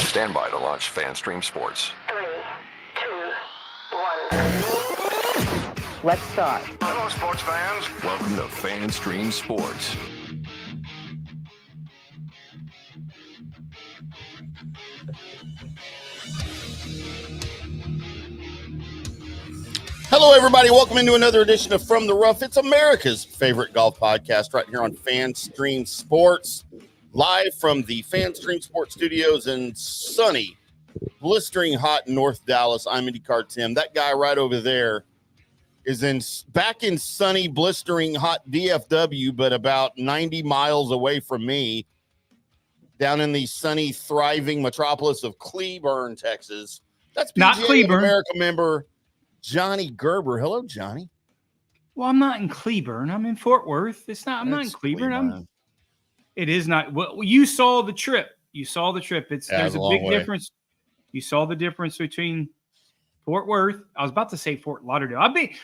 Stand by to launch FanStream Sports. 3, 2, 1. Let's start. Hello, sports fans. Welcome to FanStream Sports. Hello, everybody. Welcome into another edition of From the Rough. It's America's favorite golf podcast right here on FanStream Sports, live from the FanStream Sports studios in sunny, blistering hot North Dallas. I'm IndyCarTim. That guy right over there is back in sunny, blistering hot DFW, but about 90 miles away from me, down in the sunny, thriving metropolis of Cleburne, Texas. That's PGA of America member Johnny Gerber. Hello, Johnny. Well, I'm not in Cleburne. I'm in Fort Worth. I'm not in Cleburne. It is not. Well, you saw the trip. There's a big difference. You saw the difference between Fort Worth. I was about to say Fort Lauderdale. I've lived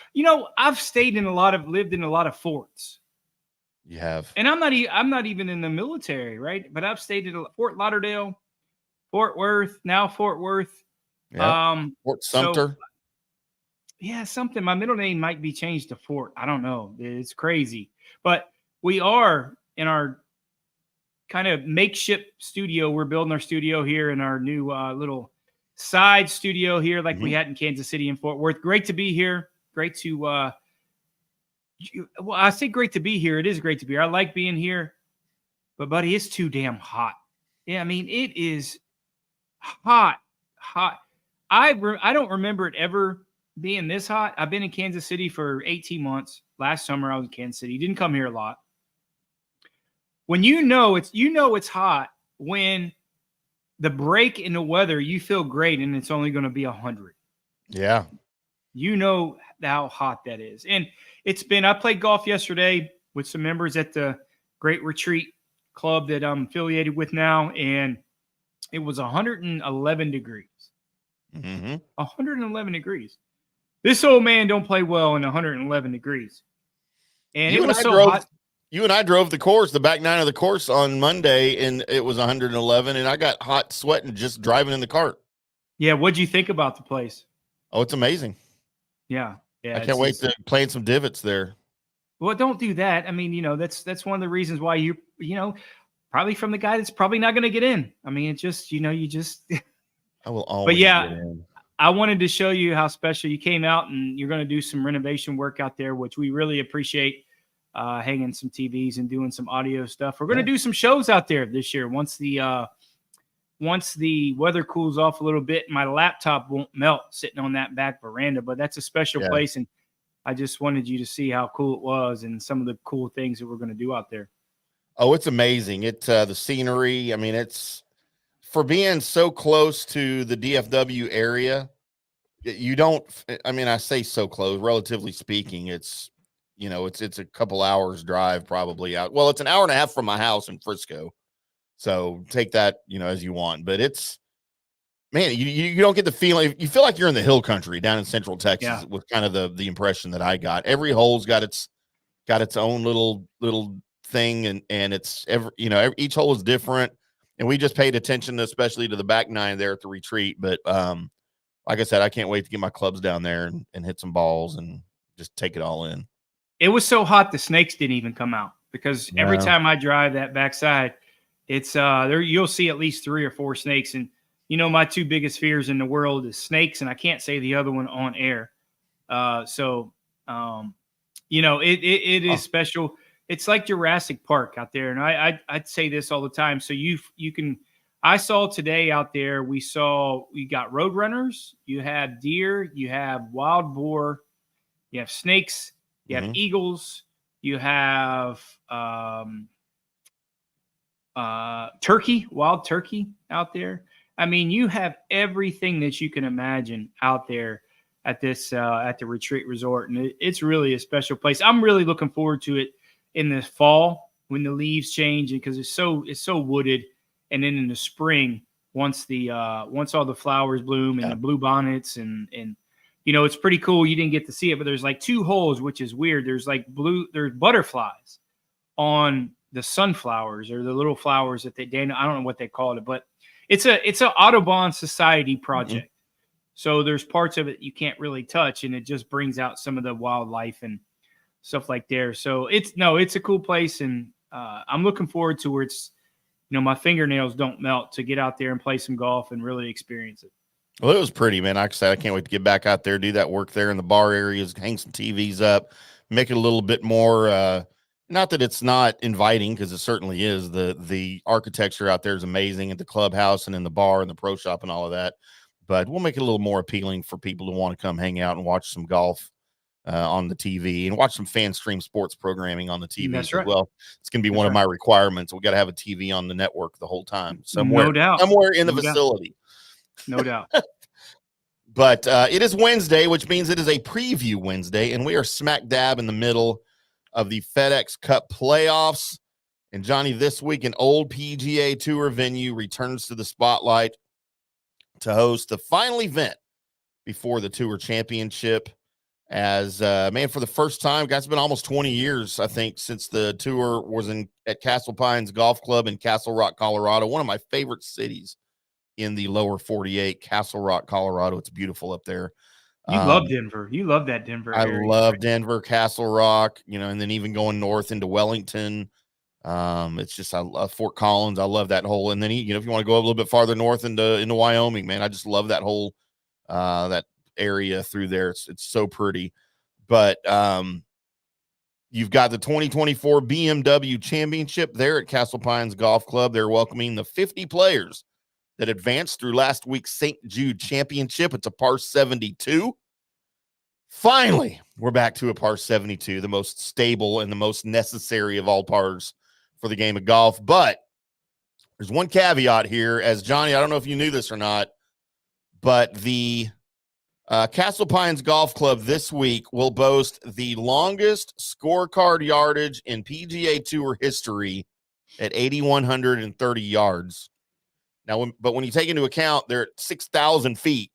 in a lot of forts. You have. And I'm not even in the military, right? But I've stayed in Fort Lauderdale, Fort Worth, now Fort Worth. Yep. Fort Sumter. Something. My middle name might be changed to Fort. I don't know. It's crazy. But we are in our kind of makeshift studio. We're building our studio here in our new little side studio here like we had in Kansas City and Fort Worth. Great to be here. Great to I say great to be here. It is great to be here. I like being here. But, buddy, it's too damn hot. Yeah, I mean, it is hot. I don't remember it ever being this hot. I've been in Kansas City for 18 months. Last summer I was in Kansas City. Didn't come here a lot. When it's hot when the break in the weather, you feel great and it's only going to be 100. Yeah. You know how hot that is. And I played golf yesterday with some members at the Great Retreat Club that I'm affiliated with now, and it was 111 degrees. 111 degrees. This old man don't play well in 111 degrees. And it was so hot. You and I drove the course, the back nine of the course on Monday, and it was 111, and I got hot sweating just driving in the cart. Yeah, what'd you think about the place? Oh, it's amazing. Yeah. I can't wait to play in some divots there. Well, don't do that. I mean, that's one of the reasons why you probably from the guy that's probably not going to get in. I mean, it's just, I will always get in. I wanted to show you how special you came out, and you're going to do some renovation work out there, which we really appreciate, hanging some TVs and doing some audio stuff. We're going to do some shows out there this year. Once the weather cools off a little bit, my laptop won't melt sitting on that back veranda, but that's a special place. And I just wanted you to see how cool it was and some of the cool things that we're going to do out there. Oh, it's amazing. The scenery. I mean, it's for being so close to the DFW area. I say so close, relatively speaking, it's a couple hours drive probably out. Well, it's an hour and a half from my house in Frisco. So take that, as you want, but you don't get the feeling. You feel like you're in the hill country down in Central Texas with kind of the impression that I got. Every hole's got its own little thing. And it's each hole is different. And we just paid attention, especially to the back nine there at the retreat. But like I said, I can't wait to get my clubs down there and hit some balls and just take it all in. It was so hot the snakes didn't even come out because every time I drive that backside, it's there. You'll see at least 3 or 4 snakes. And my 2 biggest fears in the world is snakes, and I can't say the other one on air. It is special. It's like Jurassic Park out there. And I'd say this all the time. So you can, I saw today out there, we got roadrunners, you have deer, you have wild boar, you have snakes, you have eagles, you have turkey, wild turkey out there. I mean, you have everything that you can imagine out there at this, at the retreat resort. And it's really a special place. I'm really looking forward to it in the fall when the leaves change, and because it's so wooded, and then in the spring once all the flowers bloom and the blue bonnets and it's pretty cool. You didn't get to see it, but there's like 2 holes, which is weird. There's butterflies on the sunflowers or the little flowers that I don't know what they called it, but it's a Audubon Society project. So there's parts of it you can't really touch, and it just brings out some of the wildlife and stuff like there. So it's a cool place, and I'm looking forward to where it's, my fingernails don't melt to get out there and play some golf and really experience it. Well, it was pretty, man. Like I said, I can't wait to get back out there, do that work there in the bar areas, hang some TVs up, make it a little bit more, not that it's not inviting, because it certainly is. The architecture out there is amazing at the clubhouse and in the bar and the pro shop and all of that. But we'll make it a little more appealing for people who want to come hang out and watch some golf on the TV and watch some fan stream sports programming on the TV. That's as right. well. It's going to be one of my requirements. We got to have a TV on the network the whole time, somewhere, No doubt. somewhere in the facility. No doubt. But it is Wednesday, which means it is a preview Wednesday, and we are smack dab in the middle of the FedEx Cup playoffs. And Johnny, this week, an old PGA Tour venue returns to the spotlight to host the final event before the Tour Championship. As man, for the first time, guys, it's been almost 20 years, I think, since the Tour was at Castle Pines Golf Club in Castle Rock, Colorado. One of my favorite cities in the lower 48, Castle Rock, Colorado. It's beautiful up there. You love Denver. You love that Denver area. I love Denver, Castle Rock, and then even going north into Wellington. It's just, I love Fort Collins. I love that whole, and then, if you want to go a little bit farther north into Wyoming, man, I just love that whole, that area through there. It's so pretty. But, you've got the 2024 BMW Championship there at Castle Pines Golf Club. They're welcoming the 50 players that advanced through last week's St. Jude Championship. It's a par 72. Finally, we're back to a par 72, the most stable and the most necessary of all pars for the game of golf. But there's one caveat here, as Johnny, I don't know if you knew this or not, but the Castle Pines Golf Club this week will boast the longest scorecard yardage in PGA Tour history at 8,130 yards. Now, when you take into account they're at 6,000 feet,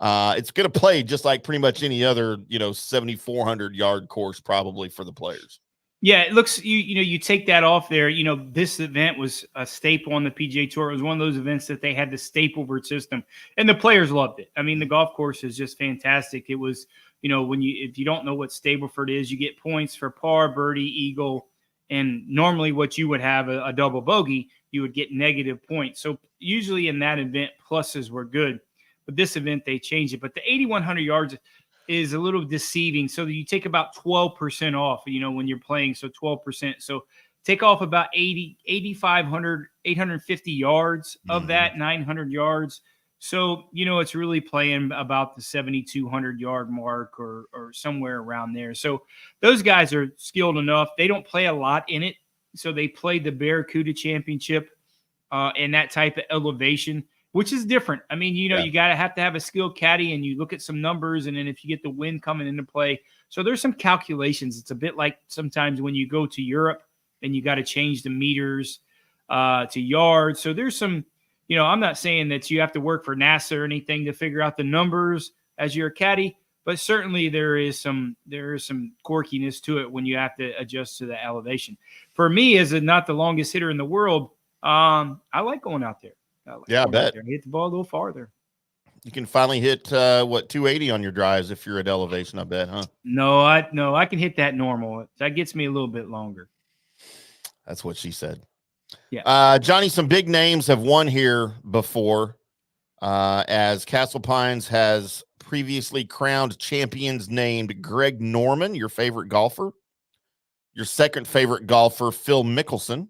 it's going to play just like pretty much any other, 7,400 yard course probably for the players. Yeah, it looks, you take that off there. This event was a staple on the PGA Tour. It was one of those events that they had the Stapleford system, and the players loved it. I mean, the golf course is just fantastic. It was, if you don't know what Stapleford is, you get points for par, birdie, eagle, and normally what you would have a double bogey, you would get negative points. So usually in that event, pluses were good. But this event, they changed it. But the 8,100 yards is a little deceiving. So you take about 12% off, when you're playing. So 12%. So take off about 8,500, 850 yards of that, 900 yards. So, it's really playing about the 7,200 yard mark or somewhere around there. So those guys are skilled enough. They don't play a lot in it. So they played the Barracuda Championship and that type of elevation, which is different. I mean, you got to have a skilled caddy, and you look at some numbers, and then if you get the wind coming into play. So there's some calculations. It's a bit like sometimes when you go to Europe and you got to change the meters to yards. So there's some, I'm not saying that you have to work for NASA or anything to figure out the numbers as your caddy, but certainly there is some quirkiness to it when you have to adjust to the elevation. For me, as not the longest hitter in the world, I like going out there. I bet. Hit the ball a little farther. You can finally hit 280 on your drives if you're at elevation, I bet, huh? No, I can hit that normal. That gets me a little bit longer. That's what she said. Yeah. Johnny, some big names have won here before, as Castle Pines has previously crowned champions named Greg Norman, your favorite golfer. Your second favorite golfer, Phil Mickelson.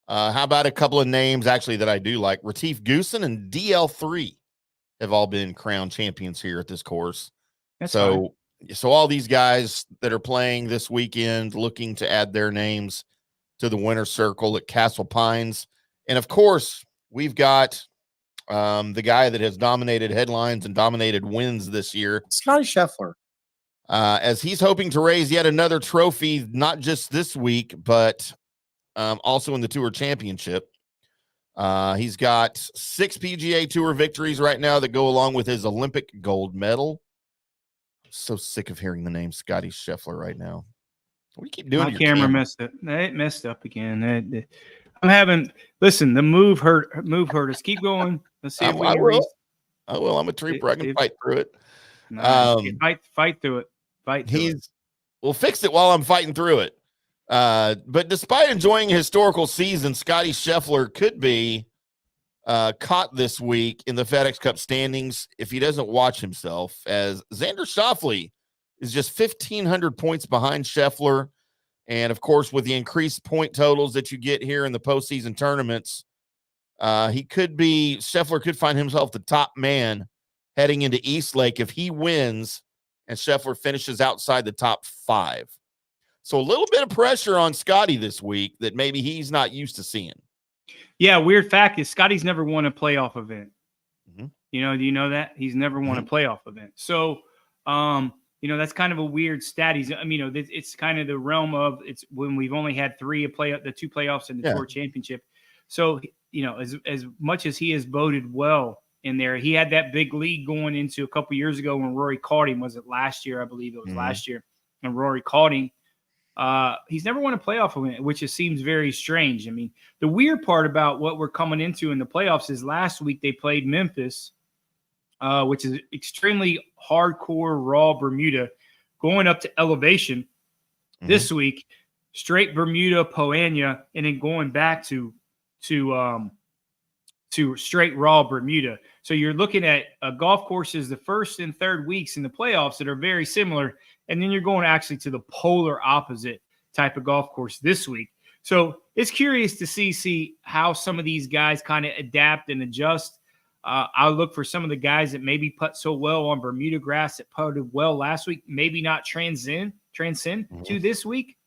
How about a couple of names actually that I do like? Retief Goosen and DL3 have all been crowned champions here at this course. So all these guys that are playing this weekend looking to add their names to the winner's circle at Castle Pines. And of course, we've got the guy that has dominated headlines and dominated wins this year, Scotty Scheffler. As he's hoping to raise yet another trophy, not just this week, but also in the Tour Championship. He's got 6 PGA Tour victories right now that go along with his Olympic gold medal. So sick of hearing the name Scotty Scheffler right now. What do you keep doing? My camera messed up. It messed up again. Listen, the move hurt us. Keep going. Let's see if we I can will. I'm a trooper. I can fight through it. Fight through it. Fight through it. We'll fix it while I'm fighting through it. But despite enjoying a historical season, Scotty Scheffler could be caught this week in the FedEx Cup standings if he doesn't watch himself, as Xander Schauffele is just 1,500 points behind Scheffler. And, of course, with the increased point totals that you get here in the postseason tournaments, Scheffler could find himself the top man heading into East Lake if he wins and Scheffler finishes outside the top 5. So a little bit of pressure on Scotty this week that maybe he's not used to seeing. Yeah, weird fact is Scotty's never won a playoff event. Mm-hmm. Do you know that? He's never won a playoff event. So, that's kind of a weird stat. It's kind of the realm of it's when we've only had the 2 playoffs and the Tour Championship. So, as much as he has voted well in there, he had that big lead going into a couple years ago when Rory caught him. Was it last year? I believe it was last year. And Rory caught him. He's never won a playoff event, which seems very strange. I mean, the weird part about what we're coming into in the playoffs is last week they played Memphis, which is extremely hardcore, raw Bermuda, going up to elevation. This week, straight Bermuda, Poania, and then going back to straight raw Bermuda. So you're looking at golf courses the first and third weeks in the playoffs that are very similar, and then you're going actually to the polar opposite type of golf course this week. So it's curious to see how some of these guys kind of adapt and adjust. I'll look for some of the guys that maybe putt so well on Bermuda grass that putted well last week, maybe not transcend to this week.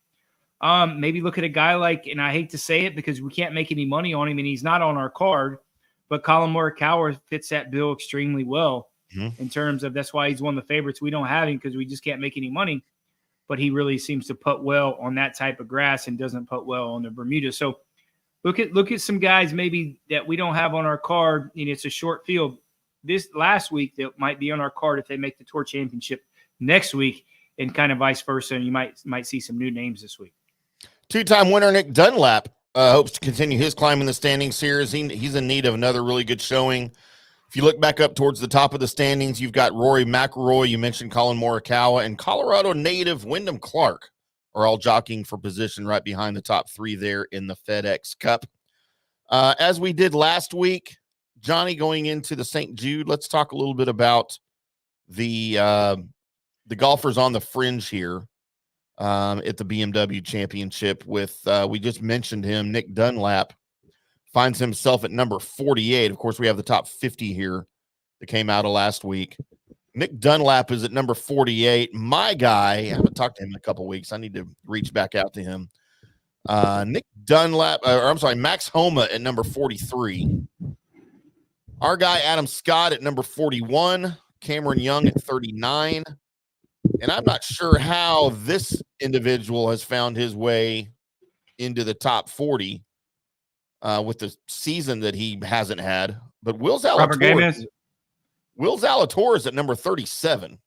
Maybe look at a guy like, and I hate to say it because we can't make any money on him and he's not on our card, but Colin Morikawa fits that bill extremely well in terms of that's why he's one of the favorites. We don't have him because we just can't make any money, but he really seems to putt well on that type of grass and doesn't putt well on the Bermuda. So look at some guys maybe that we don't have on our card. It's a short field this last week that might be on our card if they make the Tour Championship next week, and kind of vice versa. And you might see some new names this week. 2-time winner Nick Dunlap hopes to continue his climb in the standings here. He's in need of another really good showing. If you look back up towards the top of the standings, you've got Rory McIlroy, you mentioned Colin Morikawa, and Colorado native Wyndham Clark are all jockeying for position right behind the top 3 there in the FedEx Cup. As we did last week, Johnny, going into the St. Jude, let's talk a little bit about the golfers on the fringe here at the BMW Championship with, we just mentioned him, Nick Dunlap finds himself at number 48. Of course, we have the top 50 here that came out of last week. Nick Dunlap is at number 48. My guy, I haven't talked to him in a couple of weeks. I need to reach back out to him. Nick Dunlap, Max Homa at number 43. Our guy, Adam Scott, at number 41. Cameron Young at 39. And I'm not sure how this individual has found his way into the top 40 with the season that he hasn't had. But Will Zalatoris at number 37,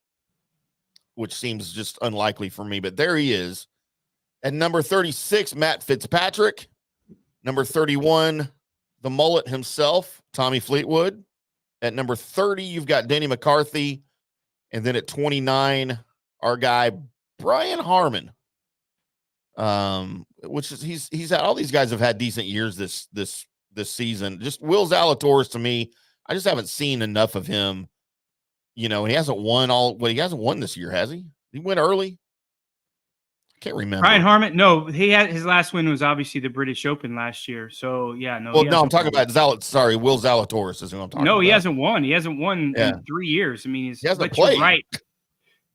which seems just unlikely for me, but there he is. At number 36, Matt Fitzpatrick. Number 31, the mullet himself, Tommy Fleetwood. At number 30, you've got Denny McCarthy. And then at 29, our guy, Brian Harmon. Which is he's had, all these guys have had decent years this season. Just Will Zalatoris, to me, I just haven't seen enough of him. He hasn't won he hasn't won this year, has he? He went early. I can't remember. Brian Harmon, no, his last win was obviously the British Open last year. So yeah, no. Well, no, I'm talking about Will Zalatoris is who I'm talking about. No, he hasn't won. He hasn't won in 3 years. I mean, he hasn't played. Right.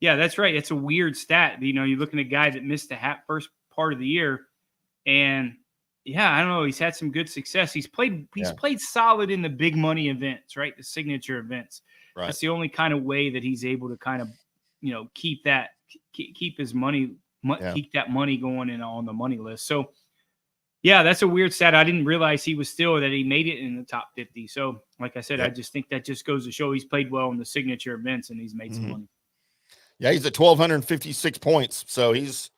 Yeah, that's right. It's a weird stat. You're looking at guys that missed the first part of the year, and yeah, I don't know. He's had some good success. He's played solid in the big money events, right? The signature events. Right. That's the only kind of way that he's able to kind of, keep his money, keep that money going in on the money list. So, yeah, that's a weird stat. I didn't realize he made it in the top 50. So, like I said, I just think that just goes to show he's played well in the signature events and he's made some money. Yeah, he's at 1,256 points. So he's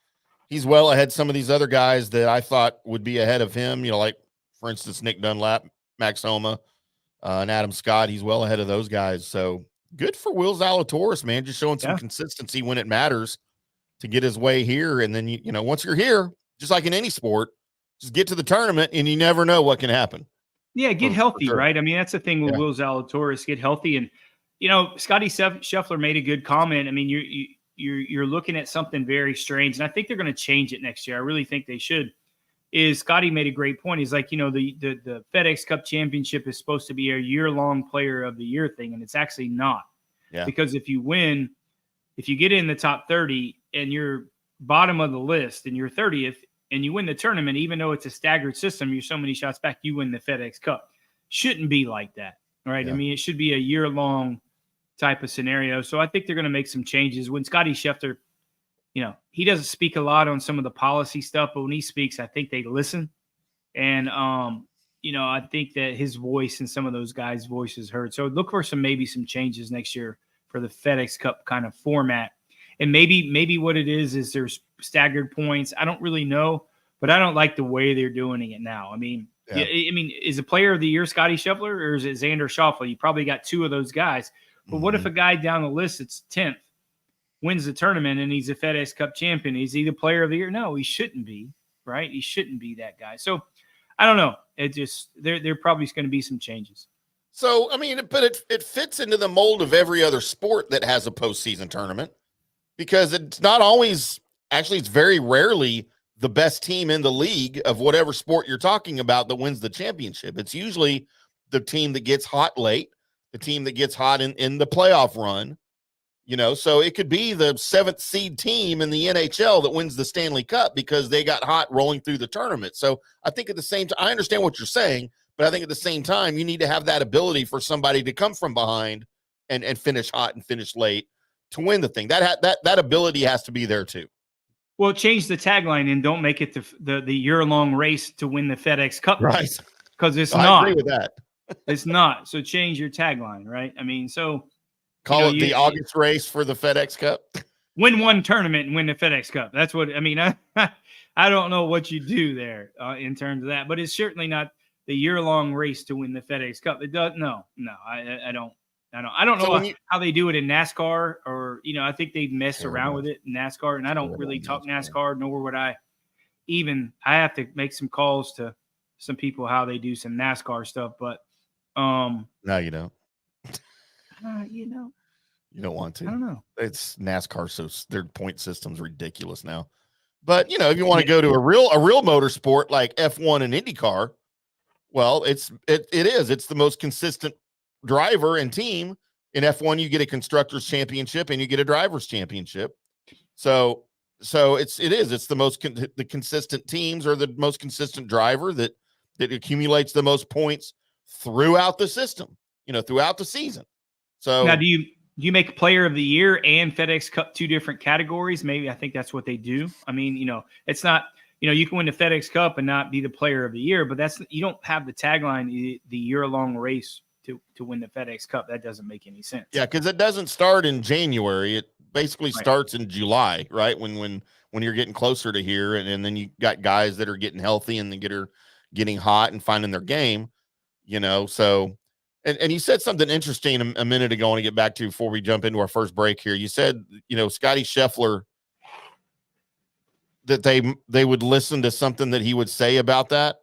well ahead some of these other guys that I thought would be ahead of him, like For instance, Nick Dunlap, Max Homa, and Adam Scott. He's well ahead of those guys. So good for Will Zalatoris, man. Just showing some consistency when it matters to get his way here. And then, you know, once you're here, just like in any sport, just get to the tournament and you never know what can happen. Yeah, get healthy, sure. right? I mean, that's the thing with Will Zalatoris, get healthy. And, you know, Scotty Scheffler made a good comment. I mean, you're looking at something very strange, and I think they're going to change it next year. I really think they should. Is Scotty made a great point. He's like, you know, the FedEx Cup Championship is supposed to be a year-long player of the year thing, and it's actually not. Yeah. Because if you win, if you get in the top 30 and you're bottom of the list and you're 30th and you win the tournament, even though it's a staggered system, you're so many shots back, you win the FedEx Cup. Shouldn't be like that, right? Yeah. I mean, it should be a year-long type of scenario. So I think they're going to make some changes. When Scotty Scheffler, you know, he doesn't speak a lot on some of the policy stuff, but when he speaks, I think they listen. And, you know, I think that his voice and some of those guys' voices heard. So look for maybe some changes next year for the FedEx Cup kind of format. And maybe what it is there's staggered points. I don't really know, but I don't like the way they're doing it now. I mean, is a player of the year Scotty Scheffler or is it Xander Schauffele? You probably got two of those guys. But what if a guy down the list that's 10th wins the tournament and he's a FedEx Cup champion? Is he the player of the year? No, he shouldn't be, right? He shouldn't be that guy. So I don't know. It just there probably is going to be some changes. So, I mean, but it fits into the mold of every other sport that has a postseason tournament because it's not always, actually, it's very rarely the best team in the league of whatever sport you're talking about that wins the championship. It's usually the team that gets hot late, the team that gets hot in the playoff run, you know, so it could be the 7th seed team in the NHL that wins the Stanley Cup because they got hot rolling through the tournament. So I think at the same time, I understand what you're saying, but I think at the same time, you need to have that ability for somebody to come from behind and finish hot and finish late to win the thing. That ability has to be there too. Well, change the tagline and don't make it the year-long race to win the FedEx Cup. Right. Because it's not. I agree with that. It's not. So change your tagline, right? I mean, so call it the August race for the FedEx Cup. Win one tournament and win the FedEx Cup. That's what I mean. I don't know what you do there in terms of that, but it's certainly not the year-long race to win the FedEx Cup. It does. No, I don't know how they do it in NASCAR, or you know, I think they mess around with it in NASCAR, and I don't really talk NASCAR, nor would I have to make some calls to some people how they do some NASCAR stuff, but no, you don't. You know, you don't want to. I don't know. It's NASCAR, so their point system's ridiculous now. But you know, if you want to go to a real motorsport like F1 and IndyCar, well, it is. It's the most consistent driver and team. In F1, you get a constructors championship and you get a drivers championship. So it's the most the consistent teams or the most consistent driver that accumulates the most points throughout the system, you know, throughout the season. So now do you make player of the year and FedEx Cup two different categories? Maybe I think that's what they do. I mean, you know, it's not, you know, you can win the FedEx Cup and not be the player of the year, but you don't have the tagline, the year-long race to win the FedEx Cup. That doesn't make any sense. Yeah, because it doesn't start in January. It basically starts in July, right? When you're getting closer to here, and then you got guys that are getting healthy and getting hot and finding their game, you know. So, and you said something interesting a minute ago. I want to get back to before we jump into our first break here. You said, you know, Scotty Scheffler, that they would listen to something that he would say about that.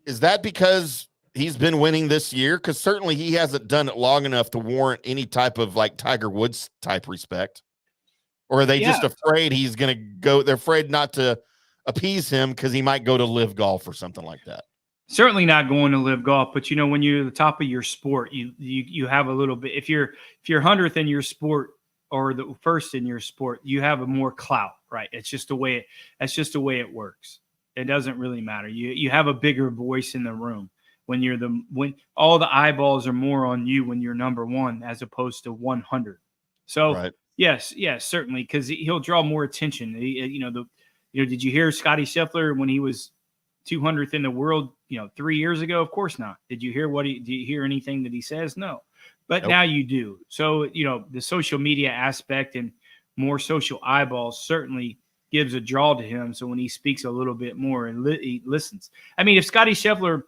Is that because he's been winning this year? Because certainly he hasn't done it long enough to warrant any type of like Tiger Woods type respect. Or are they just afraid he's going to go? They're afraid not to appease him because he might go to Live Golf or something like that. Certainly not going to Live Golf, but you know, when you're at the top of your sport, you have a little bit. If you're 100th in your sport or the first in your sport, you have a more clout, right? It's just the way it works. It doesn't really matter. You have a bigger voice in the room when all the eyeballs are more on you when you're number one as opposed to 100. So right. Yes, certainly, because he'll draw more attention. Did you hear Scotty Scheffler when he was 200th in the world, 3 years ago? Of course not. Did you hear anything that he says? No. But Now you do. So, the social media aspect and more social eyeballs certainly gives a draw to him. So when he speaks a little bit more and he listens. I mean, if Scotty Scheffler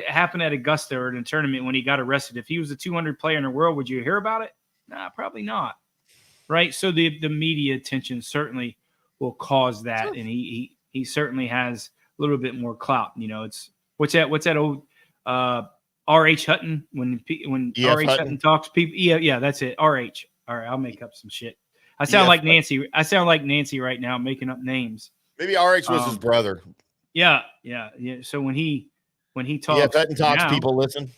happened at Augusta or in a tournament when he got arrested, if he was a 200 player in the world, would you hear about it? Nah, probably not. Right. So the media attention certainly will cause that. Sure. And he certainly has a little bit more clout. You know, it's what's that old R.H. Hutton when R.H. Hutton talks people. Yeah, that's it. R.H. All right, I'll make up some shit. I sound like Nancy. I sound like Nancy right now, making up names. Maybe R.H. was his brother. Yeah. So when he talks, Hutton talks, people listen.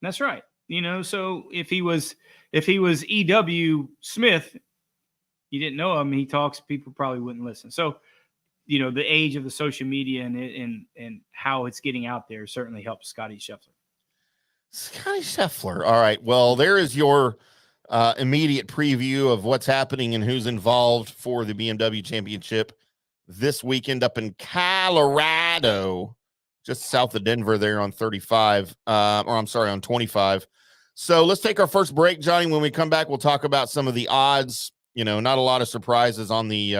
That's right. You know, so if he was E.W. Smith, you didn't know him, he talks, people probably wouldn't listen. So, you know, the age of the social media and how it's getting out there certainly helps Scotty Scheffler. Scotty Scheffler. All right. Well, there is your immediate preview of what's happening and who's involved for the BMW Championship this weekend up in Colorado, just south of Denver there on 35, on 25. So let's take our first break, Johnny. When we come back, we'll talk about some of the odds. You know, not a lot of surprises on the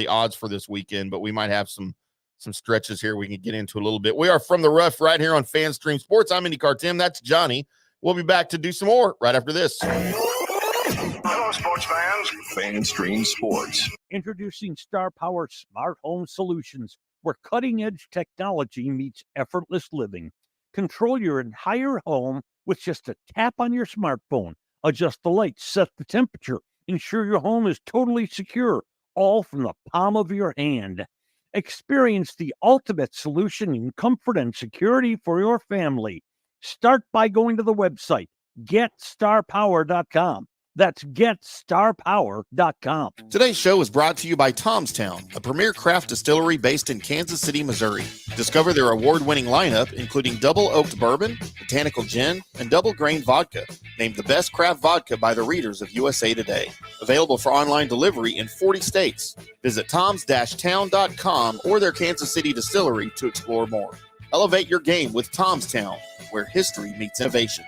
odds for this weekend, but we might have some stretches here we can get into a little bit. We are From the Rough right here on FanStream Sports. I'm IndyCarTim. That's Johnny. We'll be back to do some more right after this. Hello, sports fans. FanStream Sports. Introducing Star Power Smart Home Solutions, where cutting-edge technology meets effortless living. Control your entire home with just a tap on your smartphone. Adjust the lights, set the temperature. Ensure your home is totally secure, all from the palm of your hand. Experience the ultimate solution in comfort and security for your family. Start by going to the website, GetStarPower.com. That's GetStarPower.com. Today's show is brought to you by Tomstown, a premier craft distillery based in Kansas City, Missouri. Discover their award-winning lineup, including double oaked bourbon, botanical gin, and double grain vodka. Named the best craft vodka by the readers of USA Today. Available for online delivery in 40 states. Visit toms-town.com or their Kansas City distillery to explore more. Elevate your game with Tomstown, where history meets innovation.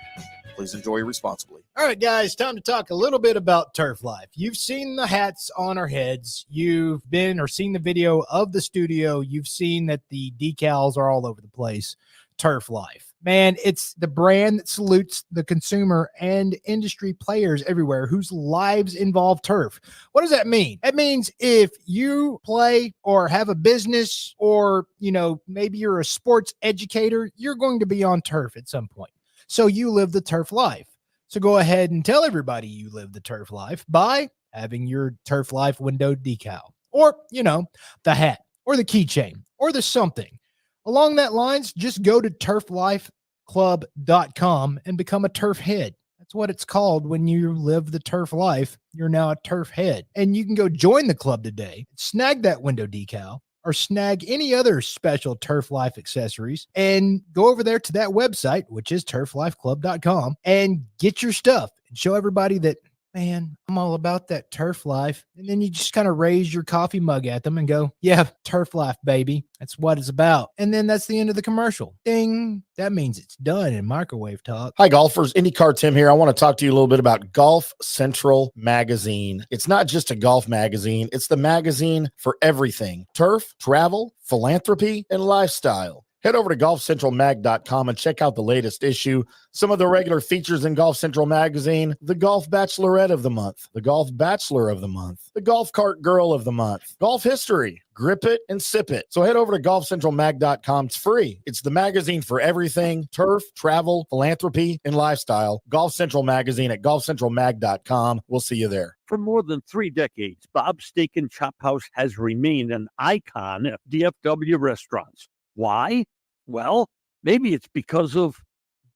Please enjoy responsibly. All right, guys, time to talk a little bit about Turf Life. You've seen the hats on our heads. You've been or seen the video of the studio. You've seen that the decals are all over the place. Turf Life. Man, it's the brand that salutes the consumer and industry players everywhere whose lives involve turf. What does that mean? That means if you play or have a business or, you know, maybe you're a sports educator, you're going to be on turf at some point. So you live the turf life. So go ahead and tell everybody you live the turf life by having your Turf Life window decal or, you know, the hat or the keychain or the something. Along that lines, just go to turflifeclub.com and become a turf head. That's what it's called when you live the turf life. You're now a turf head. And you can go join the club today, snag that window decal, or snag any other special Turf Life accessories and go over there to that website, which is turflifeclub.com, and get your stuff and show everybody that, man, I'm all about that turf life. And then you just kind of raise your coffee mug at them and go, yeah, turf life, baby. That's what it's about. And then that's the end of the commercial. Ding. That means it's done in microwave talk. Hi, golfers. IndyCarTim here. I want to talk to you a little bit about Golf Central Magazine. It's not just a golf magazine. It's the magazine for everything. Turf, travel, philanthropy, and lifestyle. Head over to golfcentralmag.com and check out the latest issue. Some of the regular features in Golf Central Magazine: the Golf Bachelorette of the Month, the Golf Bachelor of the Month, the Golf Cart Girl of the Month, Golf History, Grip It and Sip It. So head over to golfcentralmag.com. It's free. It's the magazine for everything: turf, travel, philanthropy, and lifestyle. Golf Central Magazine at golfcentralmag.com. We'll see you there. For more than 3 decades, Bob's Steak and Chop House has remained an icon of DFW restaurants. Why? Well, maybe it's because of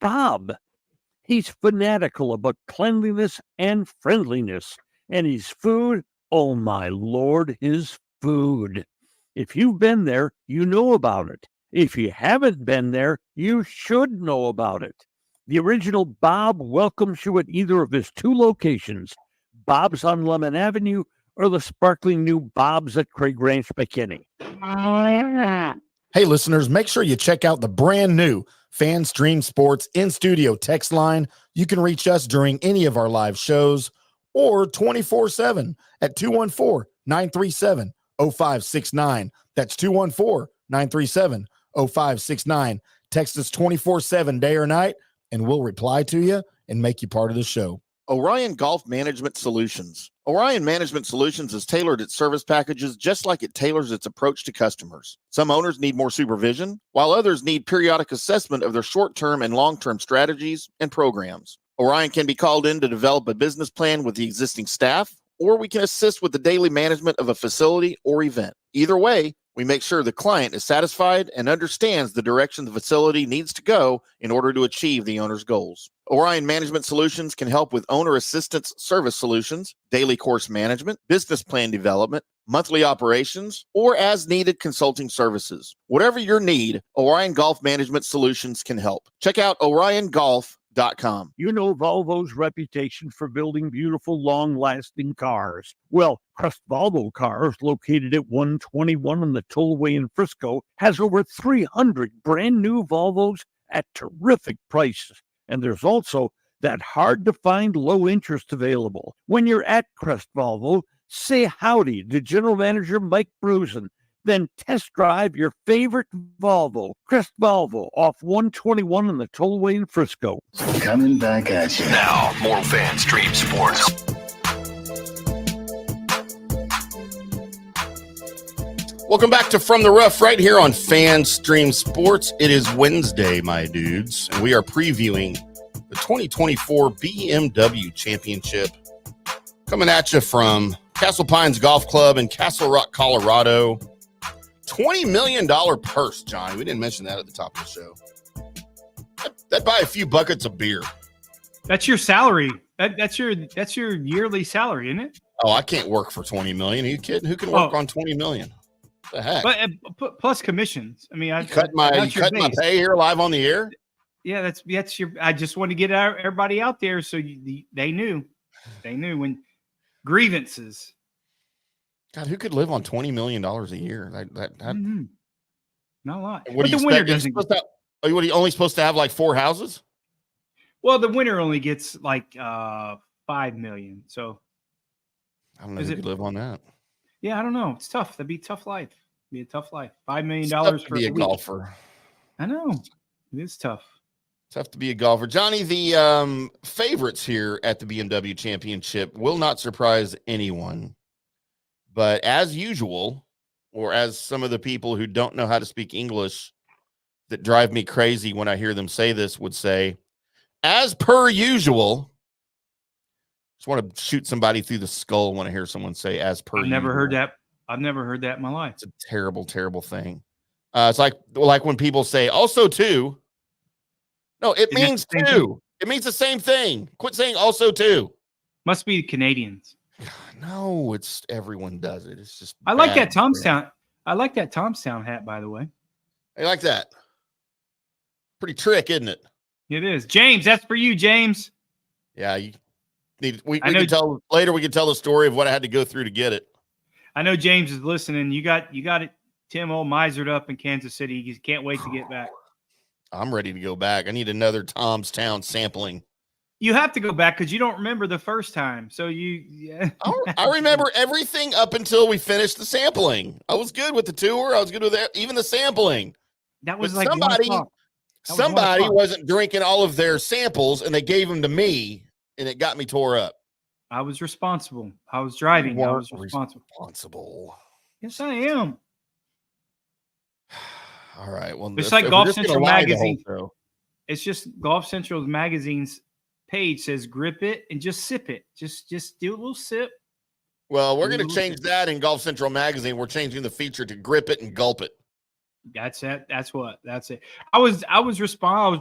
Bob. He's fanatical about cleanliness and friendliness. And his food, oh my Lord, his food. If you've been there, you know about it. If you haven't been there, you should know about it. The original Bob welcomes you at either of his 2 locations, Bob's on Lemon Avenue or the sparkling new Bob's at Craig Ranch, McKinney. Hey, listeners, make sure you check out the brand new FanStream Sports in-studio text line. You can reach us during any of our live shows or 24/7 at 214-937-0009. 0569. That's 214-937-0569. Text us 24/7, day or night, and we'll reply to you and make you part of the show. Orion Golf Management Solutions. Orion Management Solutions has tailored its service packages just like it tailors its approach to customers. Some owners need more supervision, while others need periodic assessment of their short-term and long-term strategies and programs. Orion can be called in to develop a business plan with the existing staff, or we can assist with the daily management of a facility or event. Either way, we make sure the client is satisfied and understands the direction the facility needs to go in order to achieve the owner's goals. Orion Management Solutions can help with owner assistance service solutions, daily course management, business plan development, monthly operations, or as needed consulting services. Whatever your need, Orion Golf Management Solutions can help. Check out oriongolf.com. You know Volvo's reputation for building beautiful, long-lasting cars. Well, Crest Volvo Cars, located at 121 on the Tollway in Frisco, has over 300 brand new Volvos at terrific prices. And there's also that hard-to-find low interest available. When you're at Crest Volvo, say howdy to General Manager Mike Brusen. Then test drive your favorite Volvo. Crest Volvo, off 121 on the Tollway in Frisco. Coming back at you. Now, more Fan Stream Sports. Welcome back to From the Rough right here on Fan Stream Sports. It is Wednesday, my dudes, and we are previewing the 2024 BMW Championship. Coming at you from Castle Pines Golf Club in Castle Rock, Colorado. $20 million purse, John. We didn't mention that at the top of the show. That'd buy a few buckets of beer. That's your salary. That's your yearly salary, isn't it? Oh, I can't work for $20 million. Are you kidding? Who can work on $20 million? What the heck? But plus commissions. I mean, you cut my pay here live on the air. Yeah, that's your. I just want to get everybody out there so they knew when grievances. God, who could live on $20 million a year? Mm-hmm. Not a lot. What but the winner doesn't. What are you only supposed to have like 4 houses? Well, the winner only gets like $5 million. So I don't know who could live on that. Yeah, I don't know. It's tough. That'd be a tough life. Be a tough life. $5 million for be a week. golfer. I know. It is tough. Tough to be a golfer. Johnny, the favorites here at the BMW Championship will not surprise anyone. But as usual, or as some of the people who don't know how to speak English that drive me crazy when I hear them say this would say, as per usual. Just want to shoot somebody through the skull when I hear someone say as per usual. Never heard that. I've never heard that in my life. It's a terrible, terrible thing. It's like when people say also too. No, it means two. It means the same thing. Quit saying also too. Must be Canadians. No, it's everyone does it. It's just I like that Tomstown. I like that Tomstown hat, by the way. I like that. Pretty trick, isn't it? It is. James, that's for you, James. Yeah, you need we can tell later we can tell the story of what I had to go through to get it. I know James is listening. You got it, Tim, all misered up in Kansas City. He can't wait to get back. I'm ready to go back. I need another Tomstown sampling. You have to go back because you don't remember the first time. So I remember everything up until we finished the sampling. I was good with the tour. I was good with even the sampling. That was but like somebody wasn't drinking all of their samples, and they gave them to me, and it got me tore up. I was responsible. I was driving. I was responsible. Yes, I am. All right. Well, it's like Golf Central magazine. It's just Golf Central's magazine's page says grip it and just sip it. Just do a little sip. Well, we're going to change that in Golf Central magazine. We're changing the feature to grip it and gulp it. That's it. That's it. I was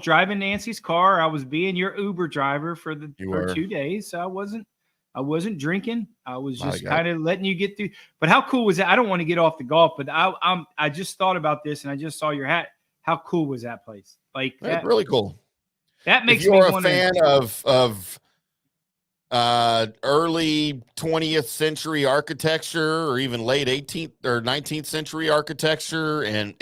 driving Nancy's car. I was being your Uber driver for 2 days. So I wasn't drinking. I was just kind of letting you get through. But how cool was that? I don't want to get off the golf, but I just thought about this and I just saw your hat. How cool was that place? Like that's really cool. That makes me wonder. If you're a fan of early 20th century architecture, or even late 18th or 19th century architecture, and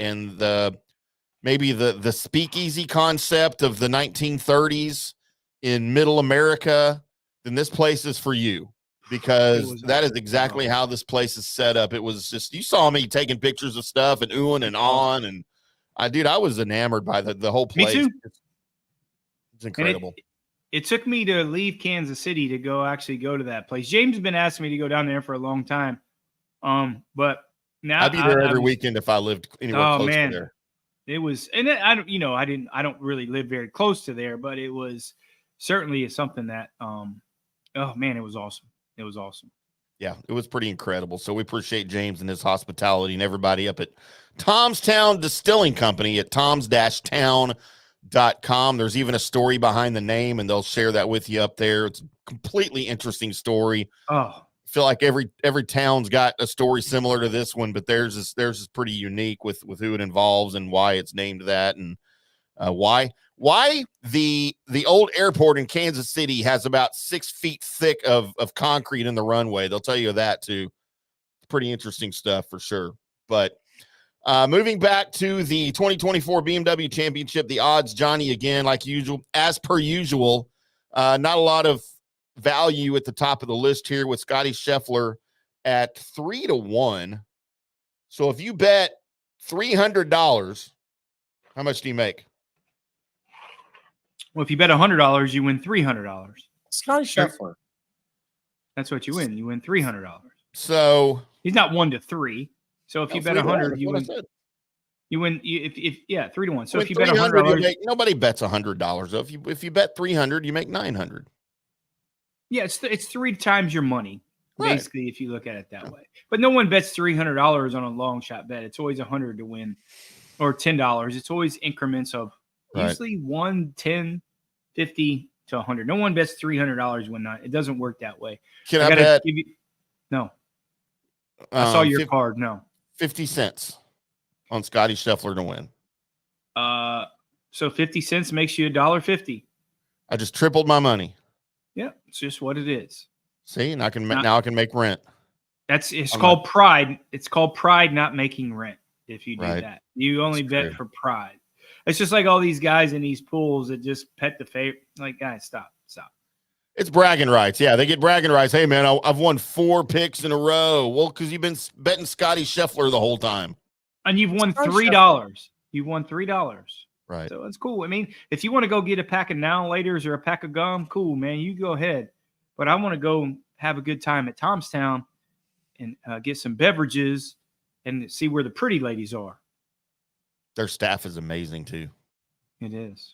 maybe the speakeasy concept of the 1930s in Middle America, then this place is for you. because that is exactly how this place is set up. It was just, you saw me taking pictures of stuff and oohing and on, and I was enamored by the whole place. Me too. It's incredible. It took me to leave Kansas City to go to that place. James has been asking me to go down there for a long time. But now I'd be there every weekend if I lived anywhere close to there. It was, and I don't really live very close to there, but it was certainly something that, oh man, it was awesome. It was awesome. Yeah, it was pretty incredible. So we appreciate James and his hospitality and everybody up at Tom's Town Distilling Company at toms-town.com. There's even a story behind the name, and they'll share that with you up there. It's a completely interesting story. Oh, I feel like every town's got a story similar to this one, but theirs is pretty unique with who it involves and why it's named that, and why the old airport in Kansas City has about 6 feet thick of concrete in the runway. They'll tell you that too. Pretty interesting stuff for sure. But moving back to the 2024 BMW Championship, the odds, Johnny, again, like usual, as per usual, not a lot of value at the top of the list here with Scotty Scheffler at 3-1. So if you bet $300, how much do you make? Well, if you bet $100, you win $300. Scotty Scheffler. That's what you win. You win $300. So he's not 1-3. So if you bet 100, you win. You win. If 3-1. So if you bet $100, nobody bets $100. So if you bet 300, you make 900. Yeah, it's 3 times your money, basically, if you look at it that way. But no one bets $300 on a long shot bet. It's always $100 to win, or $10. It's always increments of usually 1, 10, 50 to 100. No one bets $300 win not. It doesn't work that way. Can I bet? No. I saw your card. No. 50 cents on Scotty Scheffler to win. So 50 cents makes you $1.50. I just tripled my money. Yeah, it's just what it is. See, and now I can make rent. It's called pride. It's called pride, not making rent. If you do that, you only bet for pride. It's just like all these guys in these pools that just pet the favorite. Like, guys, stop. It's bragging rights. Yeah, they get bragging rights. Hey, man, I've won 4 picks in a row. Well, because you've been betting Scotty Scheffler the whole time. And you've won $3. You've won $3. Right. So it's cool. I mean, if you want to go get a pack of Now and Laters or a pack of gum, cool, man. You go ahead. But I want to go have a good time at Tom's Town and get some beverages and see where the pretty ladies are. Their staff is amazing, too. It is.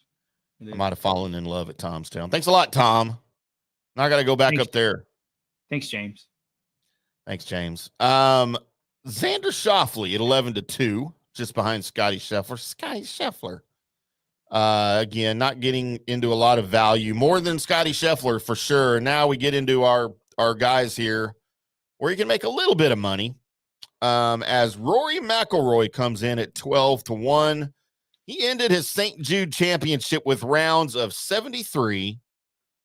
I might have fallen in love at Tom's Town. Thanks a lot, Tom. Now I got to go back up there. Thanks, James. Xander Schauffele at 11-2, just behind Scotty Scheffler. Scotty Scheffler. Again, not getting into a lot of value, more than Scotty Scheffler for sure. Now we get into our guys here where you can make a little bit of money. As Rory McIlroy comes in at 12-1. He ended his St. Jude Championship with rounds of 73,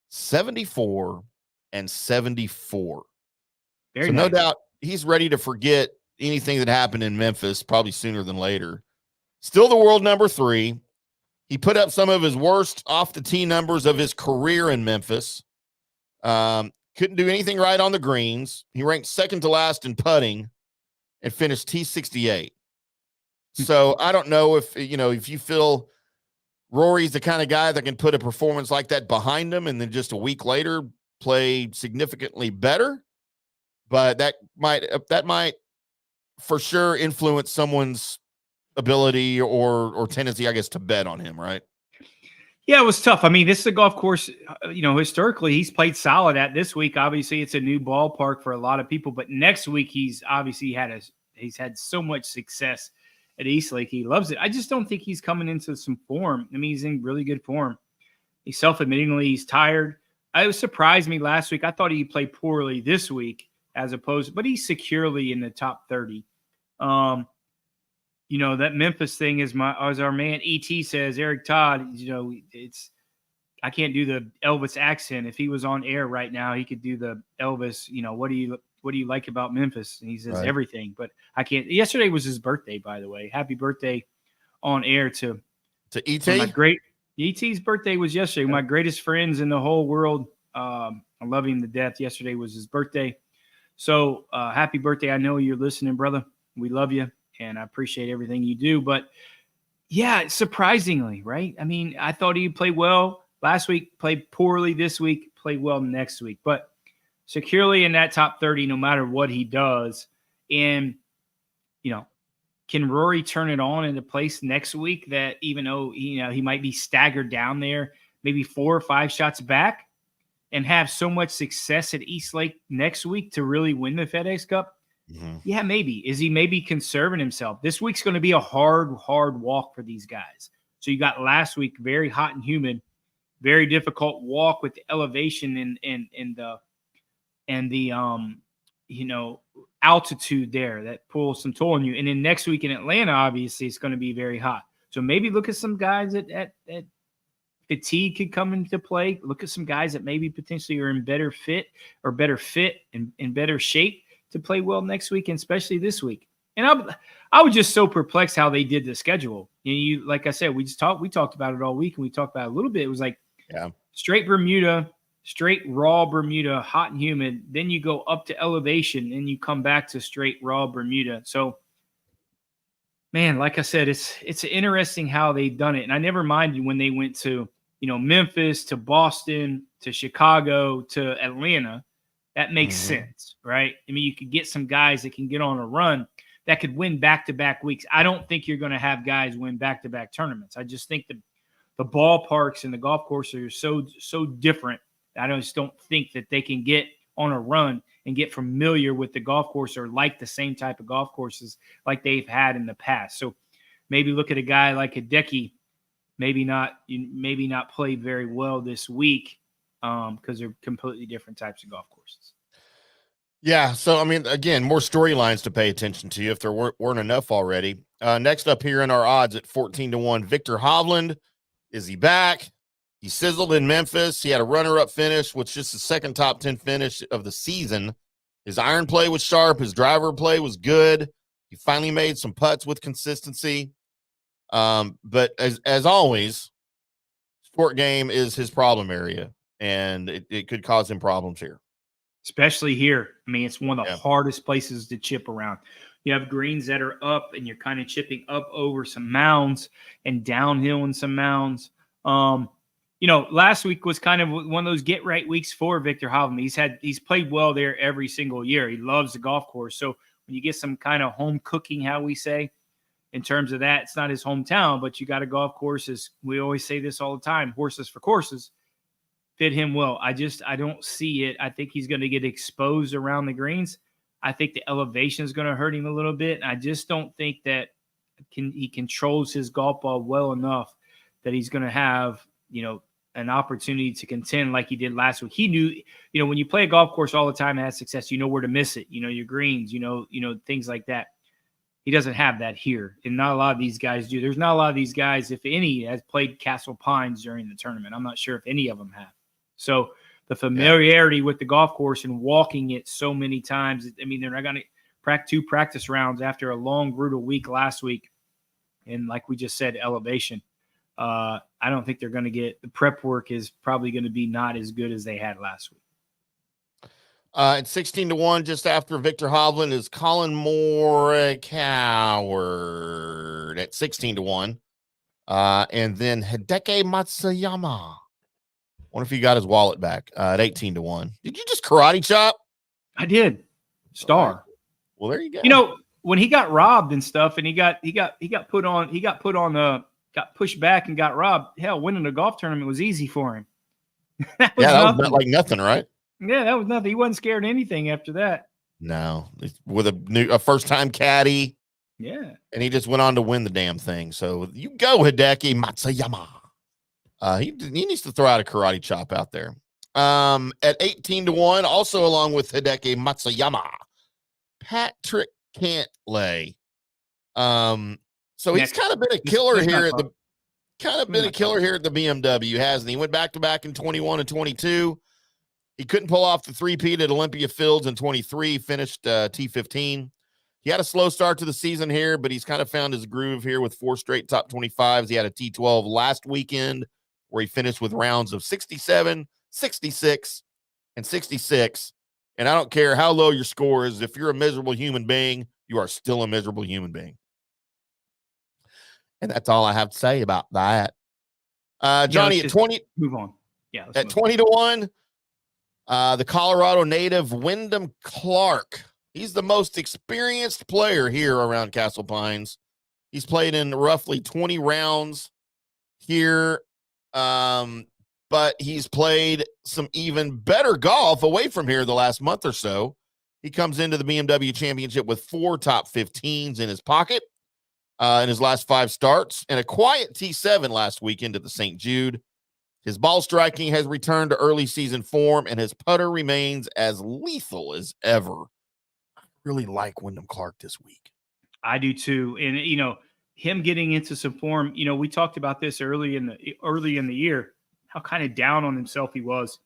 74, and 74. So no doubt he's ready to forget anything that happened in Memphis, probably sooner than later. Still the world number 3. He put up some of his worst off the tee numbers of his career in Memphis. Couldn't do anything right on the greens. He ranked second to last in putting and finished T68. So I don't know if you feel Rory's the kind of guy that can put a performance like that behind him and then just a week later play significantly better. But that might for sure influence someone's ability or tendency, I guess, to bet on him, right? Yeah, it was tough. I mean, this is a golf course, historically he's played solid at. This week. Obviously, it's a new ballpark for a lot of people, but next week he's obviously he's had so much success at East Lake. He loves it. I just don't think he's coming into some form. I mean, he's in really good form. He's self-admittingly, he's tired. It surprised me last week. I thought he played poorly this week but he's securely in the top 30. That Memphis thing is as our man ET says, Eric Todd, I can't do the Elvis accent. If he was on air right now, he could do the Elvis, what do you like about Memphis? And he says everything, but I can't. Yesterday was his birthday, by the way. Happy birthday on air to ET. ET's birthday was yesterday. My greatest friends in the whole world, I love him to death. Yesterday was his birthday. So happy birthday. I know you're listening, brother. We love you, and I appreciate everything you do. But, yeah, surprisingly, right? I mean, I thought he'd play well last week, played poorly this week, played well next week. But securely in that top 30 no matter what he does. And, can Rory turn it on into place next week that even though, he might be staggered down there, maybe 4 or 5 shots back, and have so much success at East Lake next week to really win the FedEx Cup? Mm-hmm. Yeah, maybe. Is he maybe conserving himself? This week's going to be a hard walk for these guys. So you got last week, very hot and humid, very difficult walk with the elevation and the altitude there that pulls some toll on you. And then next week in Atlanta, obviously, it's going to be very hot. So maybe look at some guys at fatigue could come into play. Look at some guys that maybe potentially are in better fit and in better shape to play well next week, and especially this week. And I was just so perplexed how they did the schedule. You like I said, we talked about it all week, and we talked about it a little bit. It was like straight Bermuda, straight raw Bermuda, hot and humid. Then you go up to elevation, and you come back to straight raw Bermuda. So, man, like I said, it's interesting how they've done it. And I never minded when they went to Memphis, to Boston, to Chicago, to Atlanta. That makes sense, right? I mean, you could get some guys that can get on a run that could win back-to-back weeks. I don't think you're going to have guys win back-to-back tournaments. I just think the ballparks and the golf courses are so different. I just don't think that they can get on a run and get familiar with the golf course or like the same type of golf courses like they've had in the past. So maybe look at a guy like Hideki, maybe not play very well this week because they're completely different types of golf courses. Yeah. So, I mean, again, more storylines to pay attention to if there weren't enough already. Next up here in our odds at 14-1, Victor Hovland. Is he back? He sizzled in Memphis. He had a runner-up finish, which is the second top 10 finish of the season. His iron play was sharp. His driver play was good. He finally made some putts with consistency. But as always, sport game is his problem area, and it could cause him problems here. Especially here. I mean, it's one of the hardest places to chip around. You have greens that are up, and you're kind of chipping up over some mounds and downhill in some mounds. Last week was kind of one of those get right weeks for Victor Hovland. He's played well there every single year. He loves the golf course. So when you get some kind of home cooking, how we say, in terms of that, it's not his hometown, but you got a golf course, as we always say this all the time, horses for courses, fit him well. I don't see it. I think he's going to get exposed around the greens. I think the elevation is going to hurt him a little bit. I just don't think that he controls his golf ball well enough that he's going to have, an opportunity to contend like he did last week. He knew, when you play a golf course all the time and have success, you know where to miss it, your greens, things like that. He doesn't have that here. And not a lot of these guys do. There's not a lot of these guys, if any, has played Castle Pines during the tournament. I'm not sure if any of them have. So the familiarity with the golf course and walking it so many times, I mean, they're not going to practice 2 practice rounds after a long, brutal week last week. And like we just said, elevation. I don't think they're going to get – the prep work is probably going to be not as good as they had last week. At 16-1, just after Victor Hovland, is Colin Morikawa at 16-1. And then Hideki Matsuyama. Wonder if he got his wallet back at 18-1. Did you just karate chop? I did. Star. Right. Well, there you go. When he got robbed and stuff, and he got pushed back and got robbed. Hell, winning a golf tournament was easy for him. that was like nothing, right? Yeah, that was nothing. He wasn't scared of anything after that. No, with a first-time caddy. Yeah. And he just went on to win the damn thing. So you go, Hideki Matsuyama. He needs to throw out a karate chop out there. At 18-1, also along with Hideki Matsuyama, Patrick Cantlay. So he's kind of been a killer here at the BMW, hasn't he? Went back-to-back in 21 and 22. He couldn't pull off the three-peat at Olympia Fields in 23, finished T15. He had a slow start to the season here, but he's kind of found his groove here with 4 straight top 25s. He had a T12 last weekend where he finished with rounds of 67, 66, and 66. And I don't care how low your score is. If you're a miserable human being, you are still a miserable human being. And that's all I have to say about that. Johnny, at 20, move on. Yeah, at 20-1, the Colorado native Wyndham Clark. He's the most experienced player here around Castle Pines. He's played in roughly 20 rounds here, but he's played some even better golf away from here the last month or so. He comes into the BMW Championship with 4 top 15s in his pocket in his last 5 starts, and a quiet T7 last weekend at the St. Jude. His ball striking has returned to early season form, and his putter remains as lethal as ever. I really like Wyndham Clark this week. I do too. And, him getting into some form, we talked about this early in the year, how kind of down on himself he was.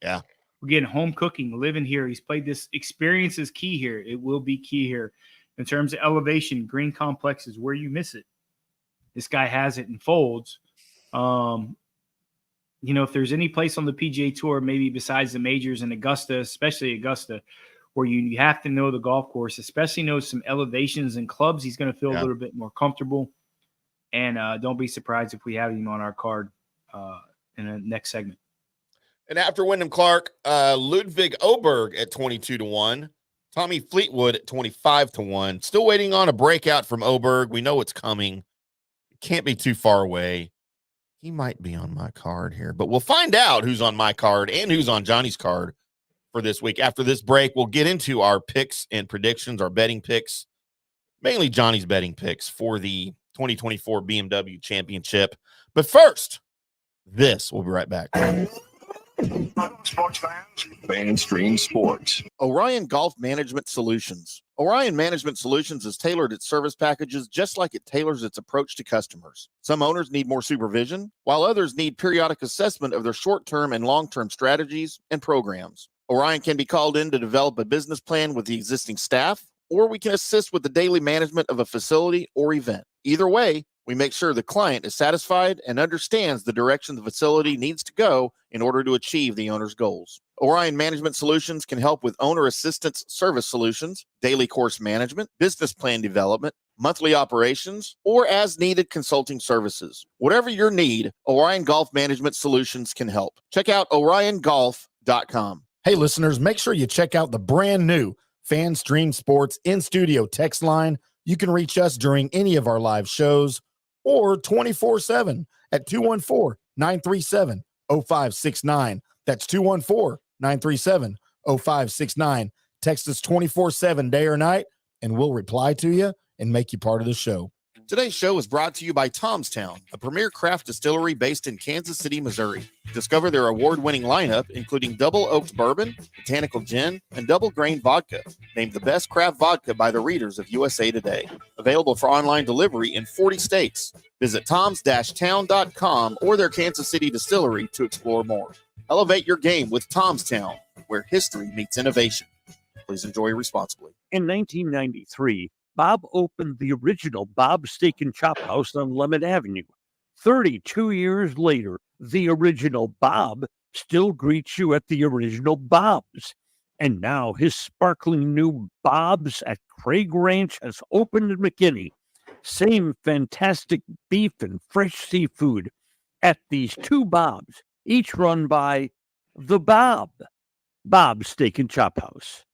Yeah. We're getting home cooking, living here. He's played this. Experience is key here. It will be key here. In terms of elevation, green complex is where you miss it. This guy has it and folds. If there's any place on the PGA Tour, maybe besides the majors and Augusta, especially Augusta, where you have to know the golf course, especially know some elevations and clubs, he's going to feel a little bit more comfortable. And don't be surprised if we have him on our card in the next segment. And after Wyndham Clark, Ludwig Oberg at 22-1, Tommy Fleetwood at 25-1. Still waiting on a breakout from Oberg. We know it's coming. It can't be too far away. He might be on my card here, but we'll find out who's on my card and who's on Johnny's card for this week. After this break, we'll get into our picks and predictions, our betting picks, mainly Johnny's betting picks for the 2024 BMW Championship. But first, this. We'll be right back. Sports fans, FanStream Sports. Orion Golf Management Solutions. Orion Management Solutions has tailored its service packages just like it tailors its approach to customers. Some owners need more supervision, while others need periodic assessment of their short-term and long-term strategies and programs. Orion can be called in to develop a business plan with the existing staff, or we can assist with the daily management of a facility or event. Either way, we make sure the client is satisfied and understands the direction the facility needs to go in order to achieve the owner's goals. Orion Management Solutions can help with owner assistance service solutions, daily course management, business plan development, monthly operations, or as-needed consulting services. Whatever your need, Orion Golf Management Solutions can help. Check out oriongolf.com. Hey, listeners, make sure you check out the brand new FanStream Sports in-studio text line. You can reach us during any of our live shows or 24/7 at 214-937-0569. That's 214-937-0569. Text us 24/7 day or night, and we'll reply to you and make you part of the show. Today's show is brought to you by Tom's Town, a premier craft distillery based in Kansas City, Missouri. Discover their award-winning lineup, including double oaked bourbon, botanical gin, and double grain vodka. Named the best craft vodka by the readers of USA Today. Available for online delivery in 40 states. Visit toms-town.com or their Kansas City distillery to explore more. Elevate your game with Tom's Town, where history meets innovation. Please enjoy responsibly. In 1993, Bob opened the original Bob's Steak and Chop House on Lemon Avenue. 32 years later, the original Bob still greets you at the original Bob's. And now his sparkling new Bob's at Craig Ranch has opened in McKinney. Same fantastic beef and fresh seafood at these 2 Bob's, each run by the Bob's Steak and Chop House.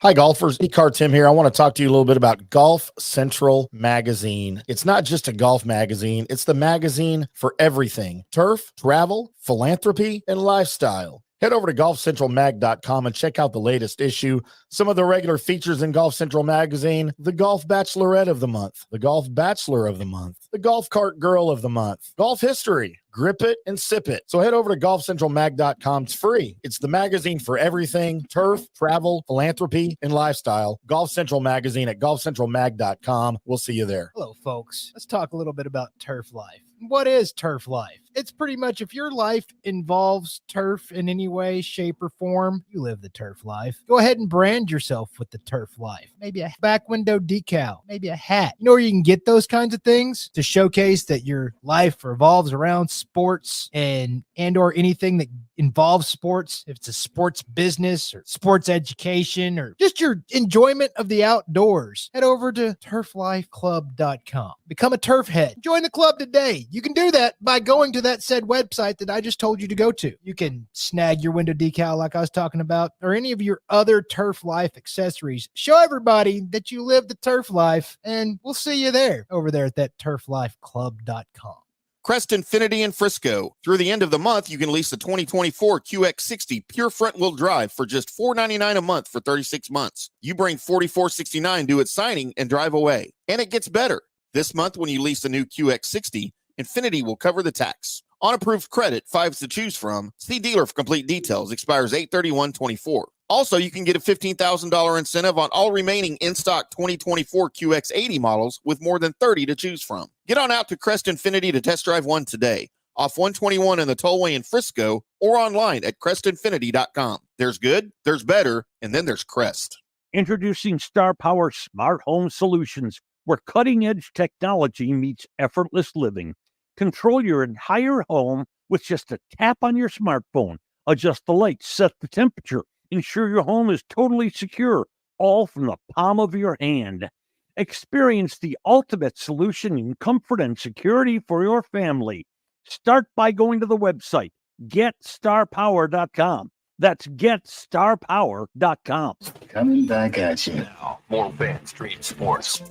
Hi, golfers. IndyCarTim here. I want to talk to you a little bit about Golf Central Magazine. It's not just a golf magazine. It's the magazine for everything: turf, travel, philanthropy, and lifestyle. Head over to golfcentralmag.com and check out the latest issue. Some of the regular features in Golf Central Magazine: the Golf Bachelorette of the Month, the Golf Bachelor of the Month, the Golf Cart Girl of the Month, Golf History, Grip It and Sip It. So head over to golfcentralmag.com. It's free. It's the magazine for everything: turf, travel, philanthropy, and lifestyle. Golf Central Magazine at golfcentralmag.com. We'll see you there. Hello, folks. Let's talk a little bit about turf life. What is turf life? It's pretty much, if your life involves turf in any way, shape, or form, you live the turf life. Go ahead and brand yourself with the turf life. Maybe a back window decal, maybe a hat. You know where you can get those kinds of things to showcase that your life revolves around sports and or anything that involves sports, if it's a sports business or sports education or just your enjoyment of the outdoors, head over to turflifeclub.com. Become a turf head. Join the club today. You can do that by going to that said website that I just told you to go to. You can snag your window decal like I was talking about, or any of your other Turf Life accessories. Show everybody that you live the turf life, and we'll see you there over there at that turflifeclub.com. Crest Infinity in Frisco. Through the end of the month, you can lease the 2024 QX60 pure front-wheel drive for just $499 a month for 36 months. You bring $44.69 due at signing and drive away. And it gets better. This month, when you lease the new QX60, Infinity will cover the tax. On approved credit, 5s to choose from. See dealer for complete details. Expires 8/31/24. Also, you can get a $15,000 incentive on all remaining in-stock 2024 QX80 models with more than 30 to choose from. Get on out to Crest Infinity to test drive one today. Off 121 in the Tollway in Frisco or online at crestinfinity.com. There's good, there's better, and then there's Crest. Introducing Star Power Smart Home Solutions, where cutting-edge technology meets effortless living. Control your entire home with just a tap on your smartphone. Adjust the lights, set the temperature, ensure your home is totally secure, all from the palm of your hand. Experience the ultimate solution in comfort and security for your family. Start by going to the website, getstarpower.com. That's getstarpower.com. Coming back at you now. More Fan Stream Sports.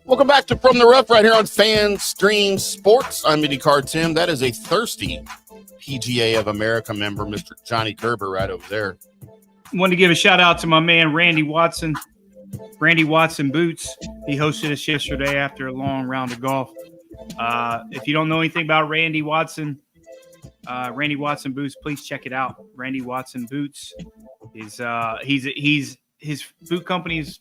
Welcome back to From the Rough right here on Fan Stream Sports. I'm IndyCarTim. That is a thirsty PGA of America member, Mr. Johnny Gerber, right over there. Want to give a shout out to my man Randy Watson Boots. He hosted us yesterday after a long round of golf. If you don't know anything about Randy Watson Boots, please check it out. Randy Watson Boots is his boot company's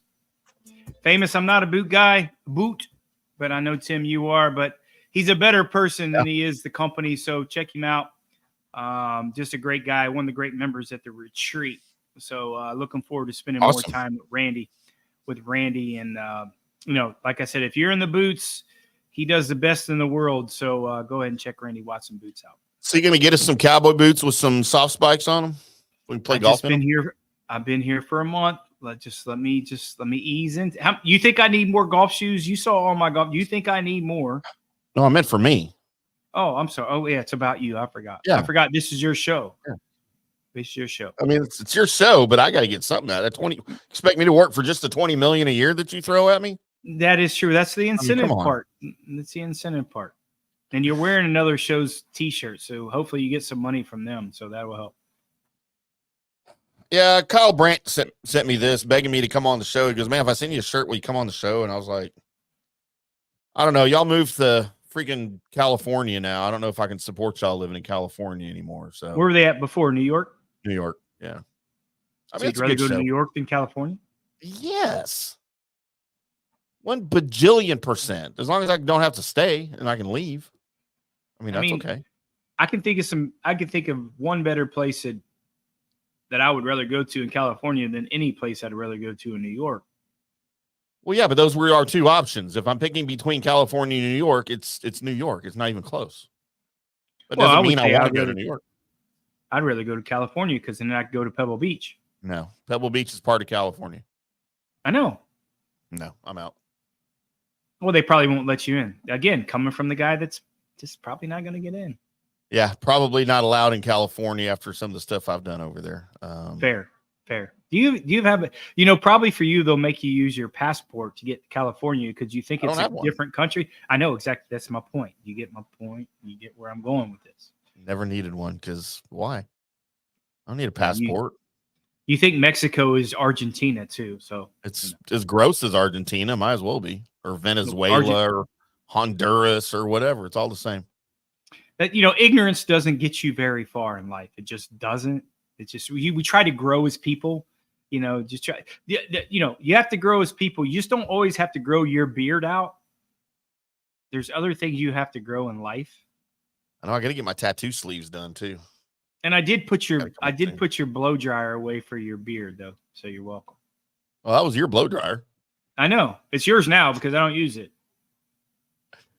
famous. I'm not a boot guy, but I know Tim you are. But he's a better person than he is the company. So check him out. Just a great guy, one of the great members at the retreat. So looking forward to spending more time with Randy. And, like I said, if you're in the boots, he does the best in the world. So go ahead and check Randy Watson Boots out. So you're going to get us some cowboy boots with some soft spikes on them? We can play golf in them? I've been here for a month. Let me ease in. You think I need more golf shoes? You saw all my golf. You think I need more? No, I meant for me. Oh, I'm sorry. Oh, yeah, it's about you. I forgot. Yeah. I forgot this is your show. Yeah. This is your show. I mean, it's your show, but I got to get something out of that. Expect me to work for just the $20 million a year that you throw at me? That is true. That's the incentive part. That's the incentive part. And you're wearing another show's T-shirt, so hopefully you get some money from them. So that will help. Yeah, Kyle Brandt sent me this, begging me to come on the show. He goes, man, if I send you a shirt, will you come on the show? And I was like, I don't know. Y'all moved to freaking California now. I don't know if I can support y'all living in California anymore. So where were they at before? New York? New York, yeah. I mean, you'd rather go to New York than California? Yes. 1 bajillion %. As long as I don't have to stay and I can leave. That's okay. I can think of one better place that I would rather go to in California than any place I'd rather go to in New York. Well, yeah, but those were our two options. If I'm picking between California and New York, it's New York. It's not even close. That doesn't mean I want to go to New York. I'd rather go to California because then I could go to Pebble Beach. No, Pebble Beach is part of California. I know. No, I'm out. Well, they probably won't let you in. Again, coming from the guy that's just probably not going to get in. Yeah, probably not allowed in California after some of the stuff I've done over there. Fair. Do you have probably for you they'll make you use your passport to get to California because you think it's a different country. I know exactly. That's my point. You get my point. You get where I'm going with this. Never needed one because why? I don't need a passport. You think Mexico is Argentina too? So it's as gross as Argentina. Might as well be, or Venezuela, or Honduras, or whatever. It's all the same. That ignorance doesn't get you very far in life. It just doesn't. It's just we try to grow as people. You have to grow as people. You just don't always have to grow your beard out. There's other things you have to grow in life. I know. I got to get my tattoo sleeves done too. And I did put your blow dryer away for your beard though, so you're welcome. Well, that was your blow dryer. I know it's yours now because I don't use it.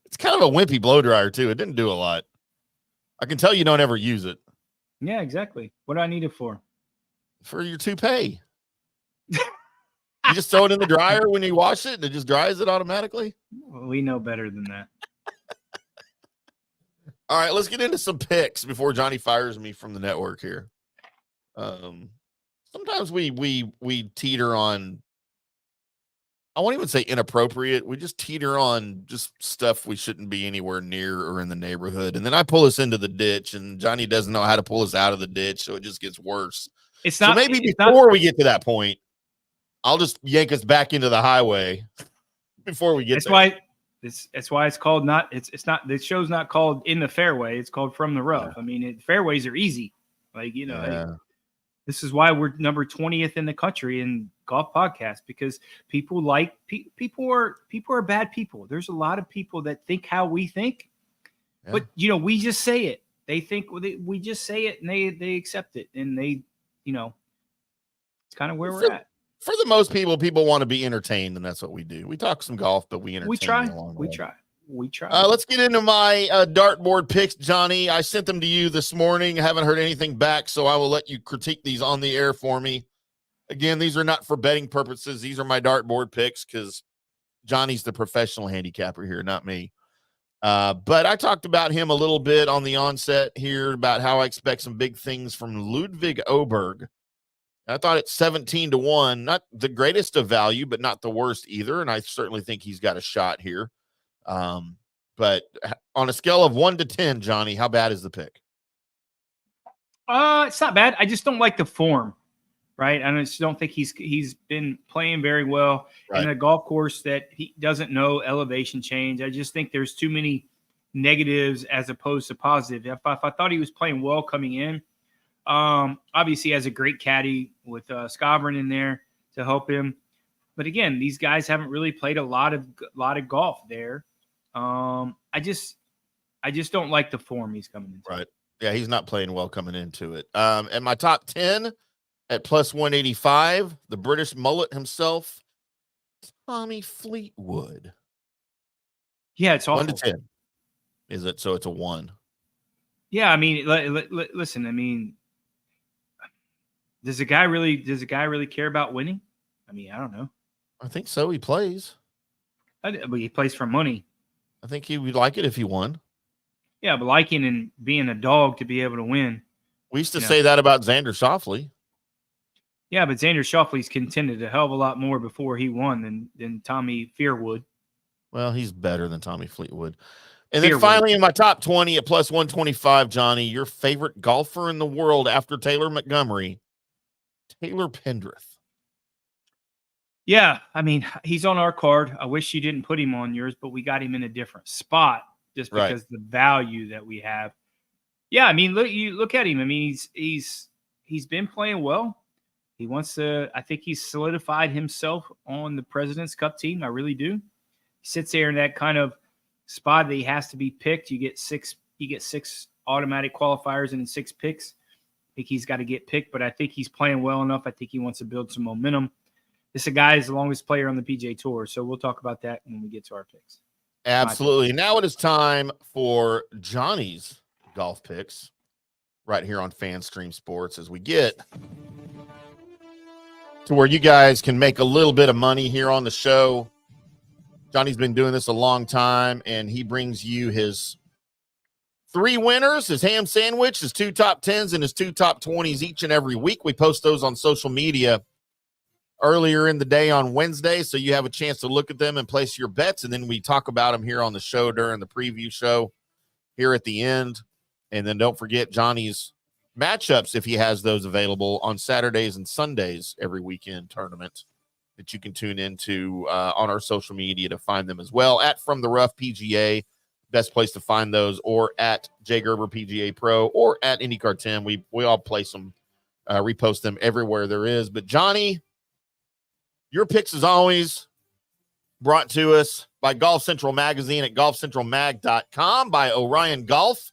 It's kind of a wimpy blow dryer too. It didn't do a lot. I can tell you don't ever use it. Yeah, exactly. What do I need it for? For your toupee. You just throw it in the dryer when you wash it and it just dries it automatically. Well, we know better than that. All right, let's get into some picks before Johnny fires me from the network here. Sometimes we teeter on, I won't even say inappropriate. We just teeter on just stuff we shouldn't be anywhere near or in the neighborhood. And then I pull us into the ditch and Johnny doesn't know how to pull us out of the ditch. So it just gets worse. It's not, so maybe before we get to that point, I'll just yank us back into the highway before we get there. That's why it's called not, it's not, the show's not called In the Fairway. It's called From the Rough. Yeah. I mean, fairways are easy. Like, this is why we're number 20th in the country in golf podcasts, because people are bad people. There's a lot of people that think how we think, but we just say it. They think we just say it and they accept it. And they, it's kind of where we're at. For the most people want to be entertained, and that's what we do. We talk some golf, but we entertain. We try. Let's get into my dartboard picks, Johnny. I sent them to you this morning. I haven't heard anything back, so I will let you critique these on the air for me. Again, these are not for betting purposes. These are my dartboard picks because Johnny's the professional handicapper here, not me. But I talked about him a little bit on the onset here about how I expect some big things from Ludwig Oberg. I thought it's 17-1, not the greatest of value, but not the worst either. And I certainly think he's got a shot here. But on a scale of 1 to 10, Johnny, how bad is the pick? It's not bad. I just don't like the form, right? I just don't think he's been playing very well in a golf course that he doesn't know elevation change. I just think there's too many negatives as opposed to positive. If I thought he was playing well coming in, obviously he has a great caddy with Scobrin in there to help him. But again, these guys haven't really played a lot of golf there. I just don't like the form he's coming into. Right. Yeah, he's not playing well coming into it. And my top 10 at plus 185, the British mullet himself, Tommy Fleetwood. Yeah, it's awful. 1 to 10. Is it? So it's a 1. Yeah, I mean, listen, I mean, does a guy really care about winning? I mean, I don't know. I think so. He plays. But he plays for money. I think he would like it if he won. Yeah, but liking and being a dog to be able to win. We used to say that about Xander Schauffele. Yeah, but Xander Schauffele's contended a hell of a lot more before he won than Tommy Fleetwood. Well, he's better than Tommy Fleetwood. And then finally in my top 20 at plus 125, Johnny, your favorite golfer in the world after Taylor Montgomery, Taylor Pendrith. Yeah, I mean, he's on our card. I wish you didn't put him on yours, but we got him in a different spot just because the value that we have. Yeah, I mean, look at him. I mean, he's been playing well. He wants to. I think he's solidified himself on the President's Cup team. I really do. He sits there in that kind of spot that he has to be picked. You get six automatic qualifiers and 6 picks. I think he's got to get picked, but I think he's playing well enough. I think he wants to build some momentum. This guy is the longest player on the PGA Tour, so we'll talk about that when we get to our picks. Absolutely. Now it is time for Johnny's golf picks right here on FanStream Sports as we get to where you guys can make a little bit of money here on the show. Johnny's been doing this a long time, and he brings you his 3 winners, his ham sandwich, his 2 top 10s, and his 2 top 20s each and every week. We post those on social media earlier in the day on Wednesday, so you have a chance to look at them and place your bets, and then we talk about them here on the show during the preview show here at the end. And then don't forget Johnny's matchups, if he has those available on Saturdays and Sundays every weekend tournament that you can tune into on our social media to find them as well. At From the Rough PGA, best place to find those, or at J Gerber PGA Pro, or at IndyCarTim. We all place them, repost them everywhere there is. But Johnny, your picks, as always, brought to us by Golf Central Magazine at golfcentralmag.com, by Orion Golf,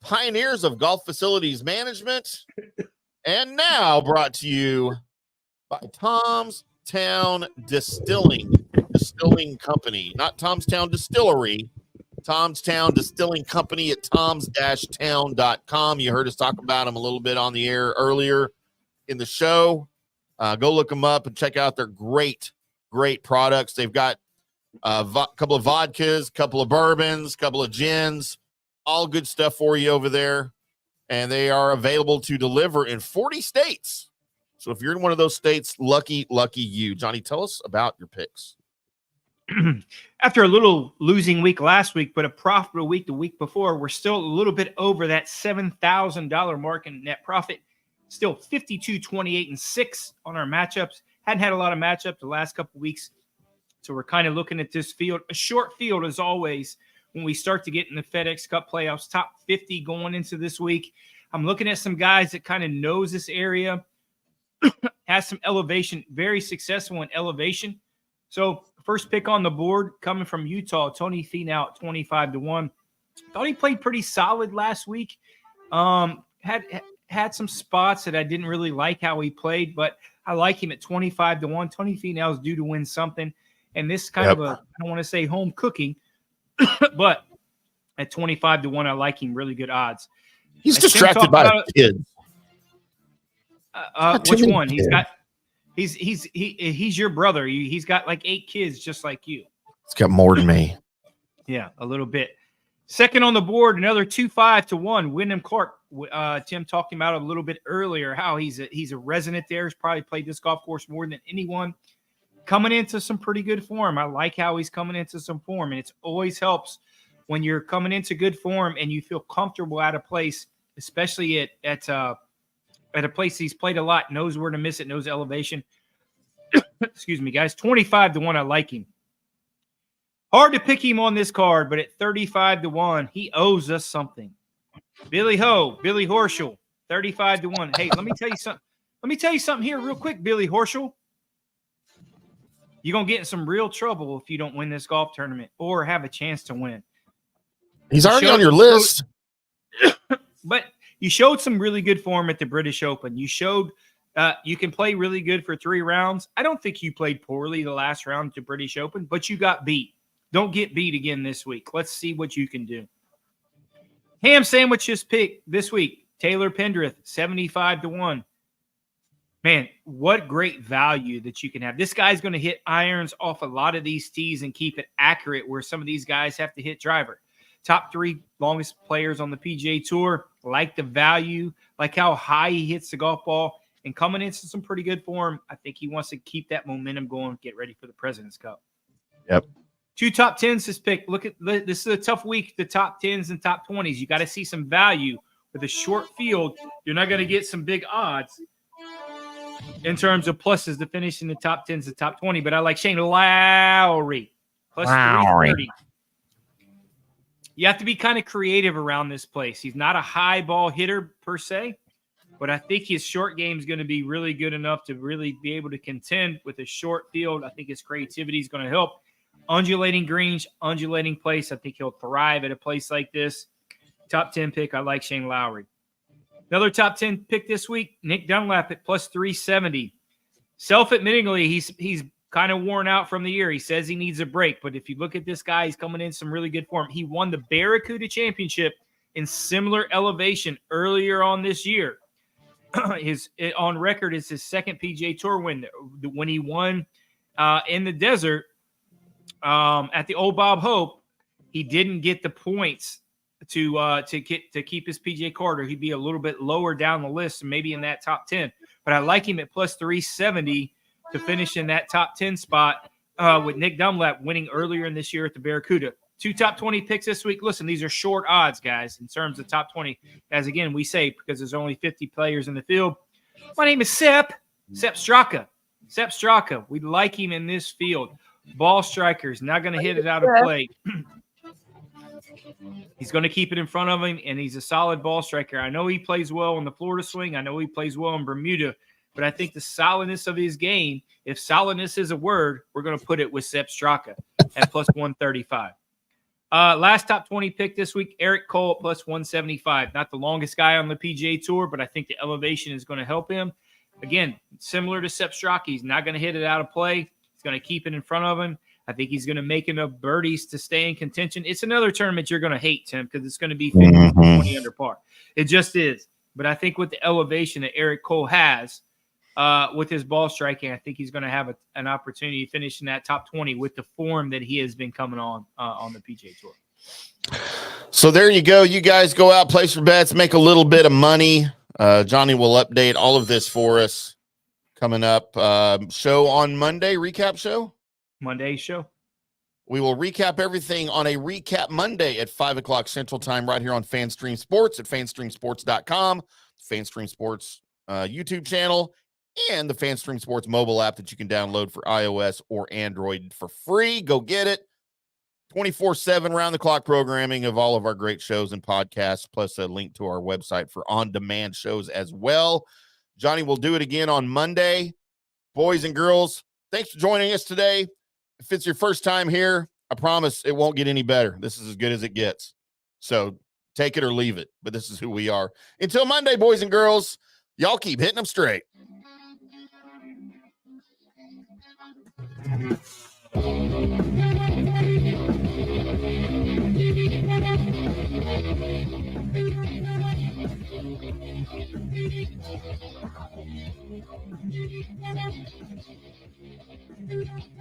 pioneers of golf facilities management, and now brought to you by Tom's Town Distilling Company. Not Tom's Town Distillery, Tomstown Distilling Company at toms-town.com. You heard us talk about them a little bit on the air earlier in the show. Go look them up and check out their great products. They've got a couple of vodkas, couple of bourbons, couple of gins, all good stuff for you over there. And they are available to deliver in 40 states. So if you're in one of those states, lucky you. Johnny, tell us about your picks. After a little losing week last week, but a profitable week the week before, we're still a little bit over that $7,000 mark in net profit. Still 52, 28, and 6 on our matchups. Hadn't had a lot of matchups the last couple of weeks. So we're kind of looking at this field. A short field as always when we start to get in the FedEx Cup playoffs, top 50 going into this week. I'm looking at some guys that kind of knows this area, has some elevation, very successful in elevation. So first pick on the board coming from Utah, Tony Finau at 25-1. Thought he played pretty solid last week. Had some spots that I didn't really like how he played, but I like him at 25-1. Tony Finau is due to win something. And this kind of I don't want to say home cooking, but at 25-1, I like him. Really good odds. He's distracted by his kids. Which one? He's your brother. He's got like 8 kids just like you. He's got more than me. Yeah, a little bit. Second on the board, another 2-5-1. Wyndham Clark. Tim talked about it a little bit earlier, how he's a resident there. He's probably played this golf course more than anyone. Coming into some pretty good form. I like how he's coming into some form, and it always helps when you're coming into good form and you feel comfortable at a place, especially at a place he's played a lot, knows where to miss it, knows elevation. Excuse me, guys. 25-1, I like him. Hard to pick him on this card, but at 35-1, he owes us something. Billy Horschel, 35-1. Hey, let me tell you something. Let me tell you something here real quick, Billy Horschel. You're going to get in some real trouble if you don't win this golf tournament or have a chance to win. He's already on your list. But you showed some really good form at the British Open. You showed you can play really good for 3 rounds. I don't think you played poorly the last round at the British Open, but you got beat. Don't get beat again this week. Let's see what you can do. Ham sandwiches pick this week. Taylor Pendrith, 75-1. Man, what great value that you can have. This guy's going to hit irons off a lot of these tees and keep it accurate where some of these guys have to hit driver. Top 3 longest players on the PGA Tour. Like the value, like how high he hits the golf ball. And coming into some pretty good form, I think he wants to keep that momentum going, get ready for the President's Cup. Yep. 2 top 10s this pick. Look at this is a tough week, the top 10s and top 20s. You got to see some value. With a short field, you're not going to get some big odds in terms of pluses to finish in the top 10s and top 20. But I like Shane Lowry. Plus 330. You have to be kind of creative around this place. He's not a high ball hitter per se, but I think his short game is going to be really good enough to really be able to contend with a short field. I think his creativity is going to help. Undulating greens, undulating place. I think he'll thrive at a place like this. Top 10 pick, I like Shane Lowry. Another top 10 pick this week, Nick Dunlap at plus 370. Self-admittingly, he's kind of worn out from the year. He says he needs a break, but if you look at this guy, he's coming in some really good form. He won the Barracuda Championship in similar elevation earlier on this year. On record is his second PGA Tour win. When he won in the desert at the Old Bob Hope, he didn't get the points to keep his PGA card, or he'd be a little bit lower down the list, maybe in that top 10. But I like him at plus 370 to finish in that top 10 spot with Nick Dunlap winning earlier in this year at the Barracuda. 2 top 20 picks this week. Listen, these are short odds, guys, in terms of top 20. As again, we say, because there's only 50 players in the field. My name is Sepp Straka. Sepp Straka. We like him in this field. Ball strikers, not going to hit it out of play. He's going to keep it in front of him, and he's a solid ball striker. I know he plays well on the Florida swing. I know he plays well in Bermuda, but I think the solidness of his game, if solidness is a word, we're going to put it with Sepp Straka at plus 135. Last top 20 pick this week, Eric Cole at plus 175. Not the longest guy on the PGA Tour, but I think the elevation is going to help him. Again, similar to Sepp Straka, he's not going to hit it out of play. He's going to keep it in front of him. I think he's going to make enough birdies to stay in contention. It's another tournament you're going to hate, Tim, because it's going to be 50-20 under par. It just is. But I think with the elevation that Eric Cole has with his ball striking, I think he's going to have an opportunity to finish in that top 20 with the form that he has been coming on the PGA Tour. So there you go. You guys go out, place your bets, make a little bit of money. Johnny will update all of this for us coming up. Show on Monday, recap show. Monday's show. We will recap everything on a Recap Monday at 5 o'clock Central Time right here on FanStream Sports at fanstreamsports.com, FanStream Sports YouTube channel, and the FanStream Sports mobile app that you can download for iOS or Android for free. Go get it. 24/7 round-the-clock programming of all of our great shows and podcasts, plus a link to our website for on-demand shows as well. Johnny will do it again on Monday. Boys and girls, thanks for joining us today. If it's your first time here, I promise it won't get any better. This is as good as it gets. So take it or leave it, but this is who we are. Until Monday, boys and girls, y'all keep hitting them straight. Thank you.